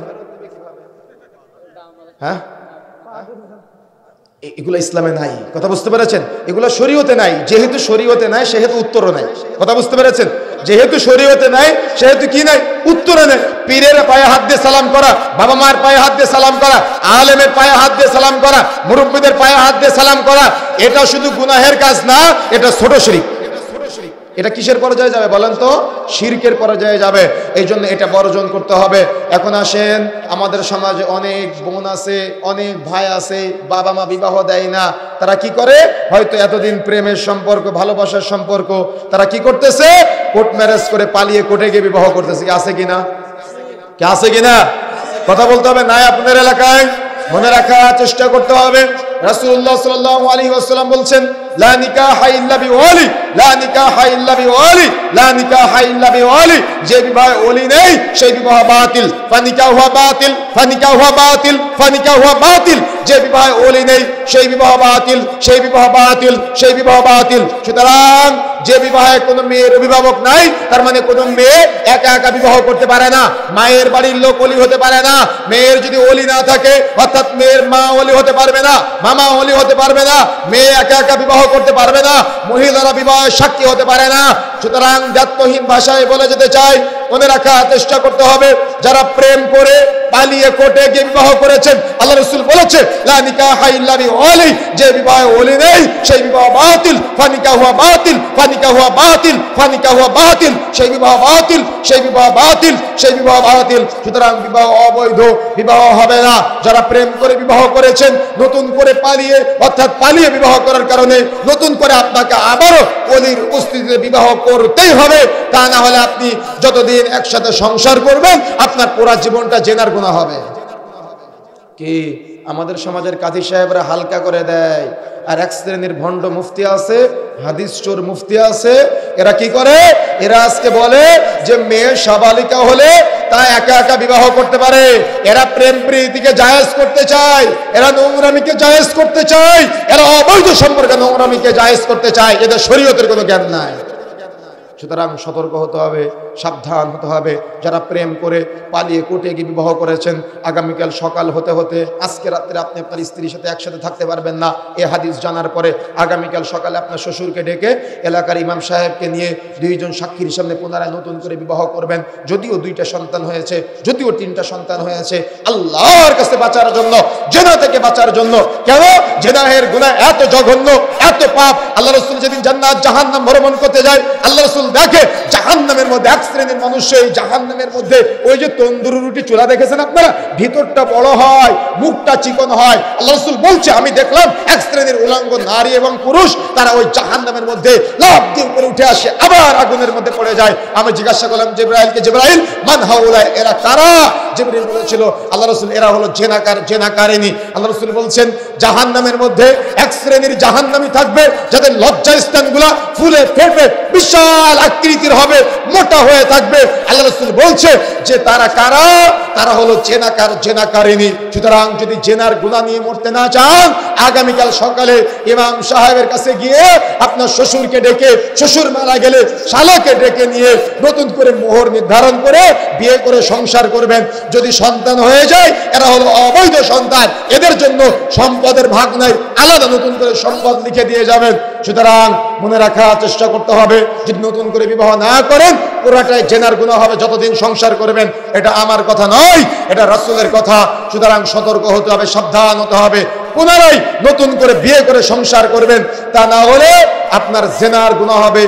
হ্যাঁ, এগুলো ইসলামে নাই। কথা বুঝতে পেরেছেন? এগুলো শরীয়তে নাই। যেহেতু শরীয়তে নাই সেহেতু উত্তরও নাই। কথা বুঝতে পেরেছেন? যেহেতু শরীয়তে নাই সেহেতু কি নাই? উত্তরে নেই। পীরের পায়ে হাত দিয়ে সালাম করা, বাবা মায়ের পায়ে হাত দিয়ে সালাম করা, আলেমের পায়ে হাত দিয়ে সালাম করা, মুরব্বিদের পায়ে হাত দিয়ে সালাম করা, এটা শুধু গুনাহের কাজ না, এটা ছোট শিরক। এটা কিসের পর্যায়ে যাবে বলেন তো? শিরকের পর্যায়ে যাবে। এই জন্য এটা বর্জন করতে হবে। এখন আসেন, আমাদের সমাজে অনেক বোন আছে, অনেক ভাই আছে, বাবা মা বিবাহ দেয় না। তারা কি করে? হয়তো এতদিন প্রেমের সম্পর্ক, ভালোবাসার সম্পর্ক, তারা কি করতেছে? কোর্ট ম্যারেজ করে পালিয়ে কোর্টে গিয়ে বিবাহ করতেছে। কি আছে কিনা? কি আছে কিনা? কথা বলতে হবে। নাই আপনাদের এলাকায়? মনে রাখার চেষ্টা করতে হবে। রাসূলুল্লাহ সাল্লাল্লাহু আলাইহি ওয়াসাল্লাম বলছেন, লা নিকাহা ইল্লা বিওয়ালি, লা নিকাহা ইল্লা বিওয়ালি, লা নিকাহা ইল্লা বিওয়ালি। যে বিবাহে ওলি নেই সেই বিবাহ বাতিল। ফানিকাহু বাতিল, ফানিকাহু বাতিল, ফানিকাহু বাতিল। যে বিবাহে ওলি নেই সেই বিবাহ বাতিল, সেই বিবাহ বাতিল, সেই বিবাহ বাতিল। সুতরাং যে বিবাহে কোনো মেয়ের অভিভাবক নাই, তার মানে কোনো মেয়ে একা একা বিবাহ করতে পারে না। মায়ের বাড়ির লোক ওলি হতে পারে না। মেয়ের যদি ওলি না থাকে, অর্থাৎ মেয়ের মা ওলি হতে পারবে না, মামা ওলি হতে পারবে না, মেয়ে একা একা বিবাহ করতে পারবে না, মহিলারা বিবাহের সাক্ষী হতে পারে না। সুতরাং দায়িত্বহীন ভাষায় বলে যেতে চাই, মনে রাখার চেষ্টা করতে হবে, যারা প্রেম করে পালিয়ে কোর্টে গিয়ে বিবাহ করেছেন, আল্লাহ রাসূল বলেছে লা নিকাহা ইল্লা বিওয়ালি। যে বিবাহে ওলি নেই সেই বিবাহ বাতিল। ফানিকাহু বাতিল, ফানিকাহু বাতিল, ফানিকাহু বাতিল। সেই বিবাহ বাতিল, সেই বিবাহ বাতিল, সেই বিবাহ বাতিল। সুতরাং বিবাহ অবৈধ, বিবাহ হবে না। যারা প্রেম করে বিবাহ করেছেন, নতুন করে পালিয়ে, অর্থাৎ পালিয়ে বিবাহ করার কারণে নতুন করে আপনাকে আবারও ওলির উপস্থিতিতে বিবাহ করতেই হবে। তা না হলে আপনি যতদিন একসাথে সংসার করবেন, আপনার পুরা জীবনটা জেনার গুনাহ হবে। কি আমাদের সমাজের কাজী সাহেবরা হালকা করে দেয়, আর এক শ্রেণীর ভণ্ড মুফতি আছে, হাদিস চোর মুফতি আছে। এরা কি করে? এরা আজকে বলে যে মেয়ে সাবালিকা হলে তা একা একা বিবাহ করতে পারে। এরা প্রেম প্রীতিকে জায়েজ করতে চায়, এরা নোংরামিকে জায়েজ করতে চায়, এরা অবৈধ সম্পর্কে নোংরামিকে জায়েজ করতে চায়। এদের শরীয়তের কোনো জ্ঞান নাই। সুতরাং সতর্ক হতে হবে, সাবধান হতে হবে। যারা প্রেম করে পালিয়ে কোর্টে গিয়ে বিবাহ করেছেন, আগামীকাল সকাল হতে হতে, আজকে রাত্রে আপনি আপনার স্ত্রীর সাথে একসাথে থাকতে পারবেন না। এ হাদিস জানার পরে আগামীকাল সকালে আপনার শ্বশুরকে ডেকে এলাকার ইমাম সাহেবকে নিয়ে দুইজন সাক্ষীর সামনে পুনরায় নতুন করে বিবাহ করবেন। যদিও 2টা সন্তান হয়েছে, যদিও 3টা সন্তান হয়েছে, আল্লাহর কাছে বাঁচার জন্য, জেনা থেকে বাঁচার জন্য। কেন? জেনাহের গুনাহ এত জঘন্য, এত পাপ। আল্লাহ রাসূল যেদিন জান্নাত জাহান্নাম ভ্রমণ করতে যায়, আল্লাহ রাসূল দেখে জাহান্নামের মধ্যে এক শ্রেণীর মানুষ, এই জাহান্নামের মধ্যে ওই যে তন্দুরি রুটি চুলা দেখেছেন আপনারা, ভিতরটা বড় হয়, মুখটা চিকন হয়। আল্লাহ রাসূল বলছে, আমি দেখলাম এক শ্রেণীর উলঙ্গ নারী এবং পুরুষ, তারা ওই জাহান্নামের মধ্যে লাফ দিয়ে উপরে উঠে আসে, আবার আগুনের মধ্যে পড়ে যায়। আমি জিজ্ঞাসা করলাম জিবরাইলকে, জিবরাইল মান হাউলা, এরা কারা? জিবরাইল বলেছিল, আল্লাহ রাসূল এরা হলো জেনাকার, জেনাকারিনী। আল্লাহ রাসূল বলছেন জাহান্নামের মধ্যে এক শ্রেণীর জাহান্নামী থাকবে যাদের লজ্জা স্থানগুলা ফুলে ফেপে বিশাল বিশাল আকৃতির হবে, মোটা হয়ে থাকবে। আল্লাহ রাসূল বলছে যে তারা কারা? তারা হলো জেনাকারিনী। সুতরাং যদি জেনার গুনাহ নিয়ে মরতে না চান, আগামীকাল সকালে ইমাম সাহেবের কাছে গিয়ে আপনার শ্বশুরকে ডেকে, শ্বশুর মারা গেলে শালাকে ডেকে নিয়ে নতুন করে মোহর নির্ধারণ করে বিয়ে করে সংসার করবেন। যদি সন্তান হয়ে যায়, এরা হলো অবৈধ সন্তান, এদের জন্য সম্পদের ভাগ নাই, আলাদা নতুন করে সম্পদ লিখে দিয়ে যাবেন। সুতরাং মনে রাখার চেষ্টা করতে হবে, যদি নতুন করে বিবাহ না করেন পুরাটাই জেনার গুনাহ হবে যতদিন সংসার করবেন। এটা আমার কথা নয়, এটা রাসূলের কথা। সুতরাং সতর্ক হতে হবে, সাবধান হতে হবে। পুনরায় নতুন করে বিয়ে করে সংসার করবেন, তা না হলে আপনার জেনার গুনাহ হবে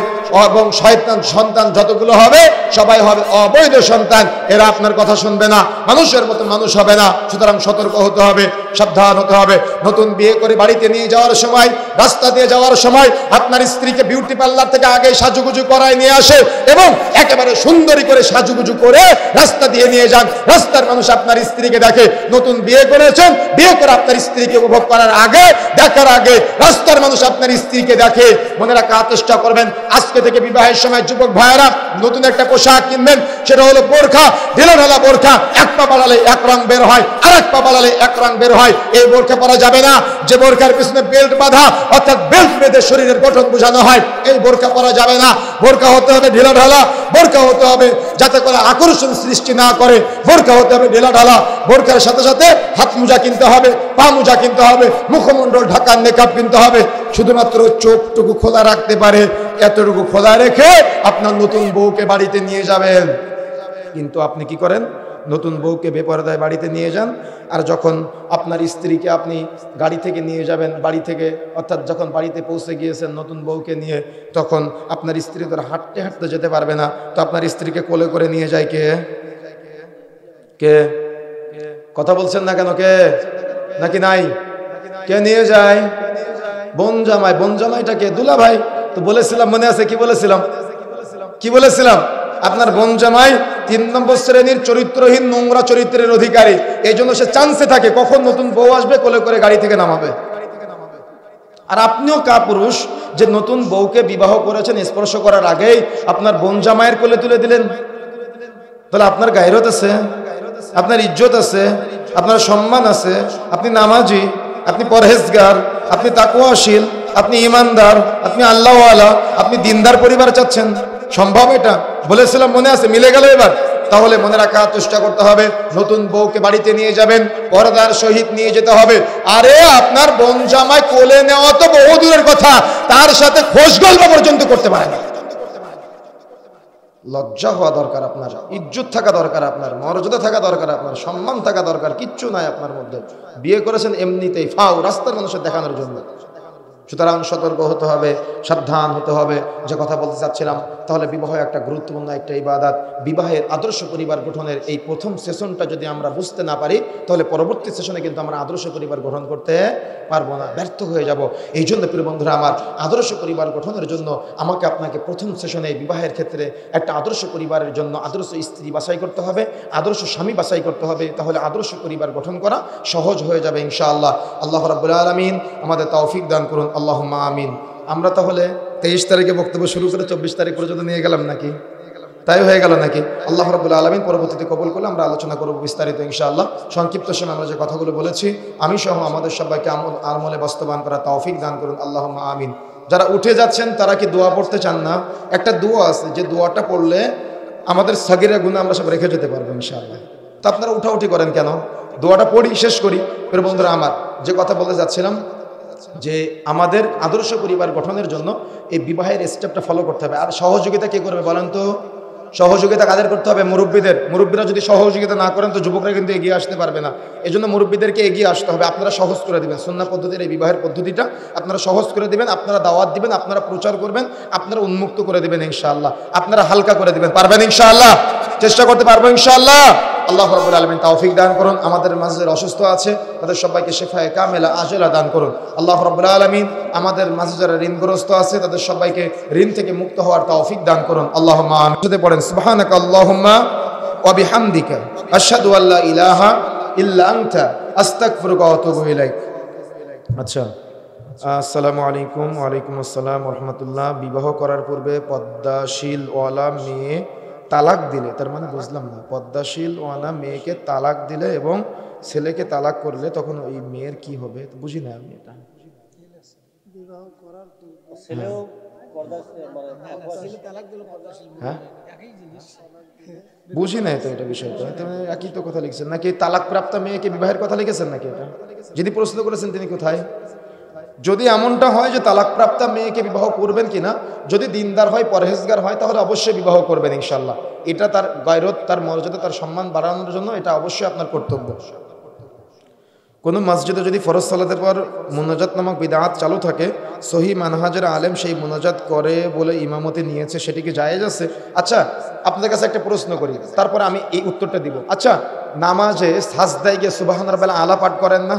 এবং শয়তান সন্তান যতগুলো হবে সবাই হবে অবৈধ সন্তান। এরা আপনার কথা শুনবে না, মানুষের মতো মানুষ হবে না। সুতরাং সতর্ক হতে হবে, সাবধান হতে হবে। নতুন বিয়ে করে বাড়িতে নিয়ে যাওয়ার সময়, রাস্তা দিয়ে যাওয়ার সময় আপনার স্ত্রীকে বিউটি পার্লার থেকে আগে সাজুগুজু করায় নিয়ে আসে এবং একেবারে সুন্দরী করে সাজুগুজু করে রাস্তা দিয়ে নিয়ে যান। রাস্তার মানুষ আপনার স্ত্রীকে দেখে, নতুন বিয়ে করেছেন, বিয়ে করে আপনার স্ত্রীকে উপভোগ করার আগে, দেখার আগে রাস্তার মানুষ আপনার স্ত্রীকে দেখে। মনে রাখার চেষ্টা করবেন, আজকে থেকে বিবাহের সময় যুবক ভাইয়েরা নতুন একটা পোশাক কিনবেন, সেটা হলো বোরখা, ঢিলাঢালা বোরখা। এক পা বাড়ালে এক রং বের হয়, আর এক পা বাড়ালে এক রং বের হয়। এই বোরখা পরা যাবে না। যে বোরখার পিছনে বেল্ট বাঁধা, অর্থাৎ বেল্ট বেঁধে শরীরের গঠন বোঝানো হয়, এই বোরখা পরা যাবে না। বোরখা হতে হবে ঢিলাঢালা, বোরখা হতে হবে যাতে করে আকর্ষণ সৃষ্টি না করে, বোরখা হতে হবে ঢিলাঢালা। বোরখার সাথে সাথে হাত মোজা কিনতে হবে, পা মোজা কিনতে হবে, মুখমণ্ডল ঢাকার নেকাব কিনতে হবে। শুধুমাত্র চোখটুকু খোলা রাখতে পারে, এতটুকু খোলা রেখে আপনার নতুন বউকে বাড়িতে নিয়ে যাবেন। কিন্তু আপনি কি করেন? নতুন বউকে বেপরদায় বাড়িতে নিয়ে যান, আর যখন আপনার স্ত্রীকে আপনি গাড়ি থেকে নিয়ে যাবেন, বাড়ি থেকে অর্থাৎ যখন বাড়িতে পৌঁছে গিয়েছেন নতুন বউকে নিয়ে, তখন আপনার স্ত্রী তো হাঁটতে হাঁটতে যেতে পারবে না। তো আপনার স্ত্রীকে কোলে করে নিয়ে যায় কে? কে? কথা বলছেন না কেন? কে? নাকি নাই? কে নিয়ে যায়? বোন জামাই। বোন জামাইটা কে? দুলা ভাই। তো বলেছিলাম, মনে আছে কি বলেছিলাম? কি বলেছিলাম? আপনার বোন জামাই 3 নম্বর শ্রেণীর চরিত্রহীন নোংরা চরিত্রের অধিকারী। এই জন্য সে চান্সে থাকে কখন নতুন বউ আসবে, কোলে করে গাড়ি থেকে নামাবে। আর আপনিও কাপুরুষ যে নতুন বউকে বিবাহ করেছেন, স্পর্শ করার আগেই আপনার বোন জামাইয়ের কোলে তুলে দিলেন। তাহলে আপনার গায়রত আছে, আপনার ইজ্জত আছে, আপনার সম্মান আছে, আপনি নামাজি, আপনি পরহেজগার, আপনি তাকওয়াশীল, আপনি ইমানদার, আপনি আল্লাহওয়ালা, আপনি দিনদার পরিবার চাচ্ছেন। সম্ভব এটা? বলেছিলাম, মনে আছে? মিলে গেল এবার? তাহলে মনে রাখার চেষ্টা করতে হবে, নতুন বউকে বাড়িতে নিয়ে যাবেন, পর্দার সহিত নিয়ে যেতে হবে। আরে আপনার বোন জামাই কোলে নেওয়া তো বহু দূরের কথা, তার সাথে খোঁজ গল্প পর্যন্ত করতে পারে না। লজ্জা হওয়া দরকার, আপনার ইজ্জত থাকা দরকার, আপনার মর্যাদা থাকা দরকার, আপনার সম্মান থাকা দরকার। কিচ্ছু নাই আপনার মধ্যে। বিয়ে করেছেন এমনিতেই, ফাও, রাস্তার মানুষের দেখানোর জন্য। সুতরাং সতর্ক হতে হবে, সাবধান হতে হবে। যে কথা বলতে চাচ্ছিলাম, তাহলে বিবাহ একটা গুরুত্বপূর্ণ একটা ইবাদত। বিবাহের আদর্শ পরিবার গঠনের এই প্রথম সেশনটা যদি আমরা বুঝতে না পারি, তাহলে পরবর্তী সেশনে কিন্তু আমরা আদর্শ পরিবার গঠন করতে পারবো না, ব্যর্থ হয়ে যাব। এই জন্য প্রিয় বন্ধুরা আমার, আদর্শ পরিবার গঠনের জন্য আমাকে আপনাকে প্রথম সেশনে বিবাহের ক্ষেত্রে একটা আদর্শ পরিবারের জন্য আদর্শ স্ত্রী বাছাই করতে হবে, আদর্শ স্বামী বাছাই করতে হবে। তাহলে আদর্শ পরিবার গঠন করা সহজ হয়ে যাবে ইনশাআল্লাহ। আল্লাহ রাব্বুল আলামিন আমাদের তৌফিক দান করুন, আল্লাহুম্মা আমিন। আমরা তাহলে 23 তারিখে বক্তব্য শুরু করে 24 তারিখ পর্যন্ত নিয়ে গেলাম নাকি? তাই হয়ে গেল নাকি? আল্লাহ রাব্বুল আলামিন পরবর্তীতে কবুল করলে আমরা আলোচনা করব বিস্তারিত ইনশাআল্লাহ। সংক্ষিপ্ত সময় আমরা যে কথাগুলো বলেছি, আমি সহ আমাদের সবাইকে আমলে বাস্তবায়ন করা তৌফিক দান করুন, আল্লাহুম্মা আমিন। যারা উঠে যাচ্ছেন তারা কি দোয়া পড়তে চান না? একটা দোয়া আছে, যে দোয়াটা পড়লে আমাদের সাগীরা গুনাহ আমরা সব রেখে যেতে পারবো ইনশাআল্লাহ। তো আপনারা উঠাউঠি করেন কেন? দোয়াটা পড়ি, শেষ করি। প্রিয় বন্ধুরা আমার, যে কথা বলতে যাচ্ছিলাম, যে আমাদের আদর্শ পরিবার গঠনের জন্য এই বিবাহের স্টেপটা ফলো করতে হবে। আর সহযোগিতা কে করবে বলেন তো? সহযোগিতা কাদের করতে হবে? মুরব্বীদের। মুরব্বীরা যদি সহযোগিতা না করেন তো যুবকরা কিন্তু এগিয়ে আসতে পারবে না। এই জন্য মুরব্বীদেরকে এগিয়ে আসতে হবে। আপনারা সহজ করে দিবেন সুন্নাহ পদ্ধতির এই বিবাহের পদ্ধতিটা, আপনারা সহজ করে দিবেন, আপনারা দাওয়াত দিবেন, আপনারা প্রচার করবেন, আপনারা উন্মুক্ত করে দিবেন ইনশাআল্লাহ, আপনারা হালকা করে দিবেন। পারবেন ইনশাআল্লাহ? চেষ্টা করতে পারবো ইনশাআল্লাহ। আল্লাহ রাব্বুল আলামিন তৌফিক দান করুন। আমাদের মাঝে অসুস্থ আছে তাদের সবাইকে শিফায়ে কামেলা আজেলা দান করুন। আল্লাহ রাব্বুল আলামিন আমাদের মাঝে যারা ঋণগ্রস্ত আছে তাদের সবাইকে ঋণ থেকে মুক্ত হওয়ার তৌফিক দান করুন। আল্লাহুম্মা আমিন। সাথে পড়েন, সুবহানাকা আল্লাহুম্মা ওয়া বিহামদিকা আশহাদু আল্লা ইলাহা ইল্লা আনতা আস্তাগফিরুকা ওয়া আতুবু ইলাইক। আচ্ছা, আসসালামু আলাইকুম। ওয়ালাইকুম আসসালাম রহমতুল্লাহ। বিবাহ করার পূর্বে পদ্মাশীল ওয়ালা মেয়ে তালাক দিলে, তার মানে বুঝলাম না, পদ্মাশীল ওয়ালা মেয়েকে তালাক দিলে এবং ছেলেকে তালাক করলে তখন ওই মেয়ের কি হবে, বুঝি না আমি এটা। হ্যাঁ, বুঝি নাই তো এটা বিষয়টা, একই তো কথা লিখছেন নাকি? তালাক প্রাপ্ত মেয়েকে বিবাহের কথা লিখেছেন নাকি? এটা যিনি প্রশ্ন করেছেন তিনি কোথায়? যদি এমনটা হয় যে তালাকপ্রাপ্তা মেয়েকে বিবাহ করবেন কিনা, যদি দিনদার হয়, পরহেজগার হয়, তাহলে অবশ্যই বিবাহ করবেন ইনশাল্লাহ। এটা তার গায়রত, তার মর্যাদা, তার সম্মান বাড়ানোর জন্য এটা অবশ্যই আপনার কর্তব্য। কোনো মসজিদে যদি ফরজ সালাতের পর মুনাজাত নামক বিদআত চালু থাকে, সহি মানহাজের আলেম সেই মুনাজাত করে বলে ইমামতি নিয়েছে, সেটি কি জায়েজ আছে? আচ্ছা, আপনাদের কাছে একটা প্রশ্ন করি, তারপর আমি এই উত্তরটা দিব। আচ্ছা, নামাজে সাজদায় গিয়ে সুবহান রাব্বিল আলা পাঠ করেন না?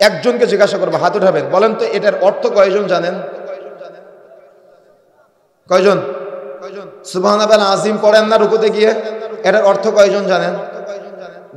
একজনকে জিজ্ঞাসা করবো, হাত উঠাবেন, বলেন তো এটার অর্থ কয়জন জানেন? কয়জন? সুবহান রাব্বিল আজিম পড়েন না রুকুতে গিয়ে? এটার অর্থ কয়জন জানেন?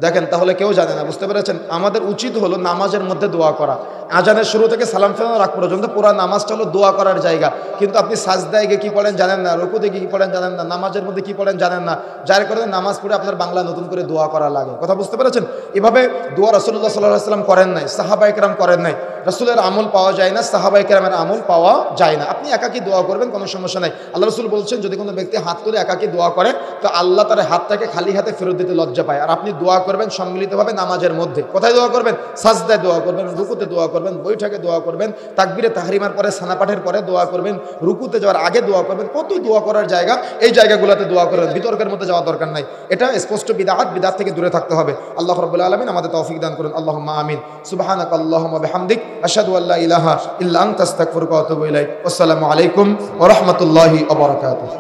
দেখেন, তাহলে কেউ জানে না, বুঝতে পেরেছেন? আমাদের উচিত হলো নামাজের মধ্যে দোয়া করা। আজানের শুরু থেকে সালাম ফেরানোর আগ পর্যন্ত পুরো নামাজটা হলো দোয়া করার জায়গা। কিন্তু আপনি সাজদায় গিয়ে কি পড়েন জানেন না, রুকুতে গিয়ে কি পড়েন জানেন না, নামাজের মধ্যে কি পড়েন জানেন না, যার কারণে নামাজ পড়ে আপনার বাংলা নতুন করে দোয়া করা লাগে। কথা বুঝতে পেরেছেন? এভাবে দোয়া রাসূলুল্লাহ সাল্লাল্লাহু আলাইহি ওয়াসাল্লাম করেন নাই, সাহাবায়ে কেরাম করেন নাই। রাসূলের আমল পাওয়া যায় না, সাহাবায়ে কেরামের আমল পাওয়া যায় না। আপনি একাকী দোয়া করবেন, কোনো সমস্যা নাই। আল্লাহ রাসূল বলছেন, যদি কোনো ব্যক্তি হাত তুলে একাকী দোয়া করে তো আল্লাহ তার হাতটাকে খালি হাতে ফেরত দিতে লজ্জা পায়। আর আপনি দোয়া করবেন সম্মিলিতভাবে নামাজের মধ্যে। কোথায় দোয়া করবেন? সাজদায় দোয়া করবেন, রুকুতে দোয়া করবেন, বৈঠকে দোয়া করবেন, তাকবীরে তাহরিমার পরে সানা পাঠের পরে দোয়া করবেন, রুকুতে যাওয়ার আগে দোয়া করবেন। কত দোয়া করার জায়গা, এই জায়গাগুলোতে দোয়া করবেন। বিতর্কের মধ্যে যাওয়া দরকার নাই। এটা স্পষ্ট বিদআত, বিদআত থেকে দূরে থাকতে হবে। আল্লাহ রাব্বুল আলামিন আমাদের তৌফিক দান করুন। আল্লাহুম্মা আমিন। সুবহানাকা আল্লাহুম্মা বিহামদিক, আশহাদু আল্লা ইলাহা ইল্লা আনতা আস্তাগফিরুকা ওয়া আতুবু ইলাইক। আসসালামু আলাইকুম ওয়া রাহমাতুল্লাহি ওয়া বারাকাতুহু।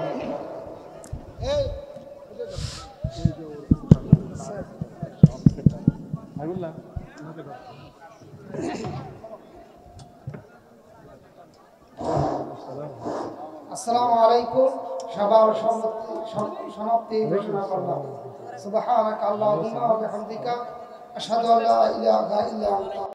আসসালামু আলাইকুম। সবার সমাপ্তি ঘোষণা করলাম। সুবহানাকা আল্লাহুম্মা ওয়া বিহামদিকা, আশহাদু আল্লা ইলাহা ইল্লা আনতা।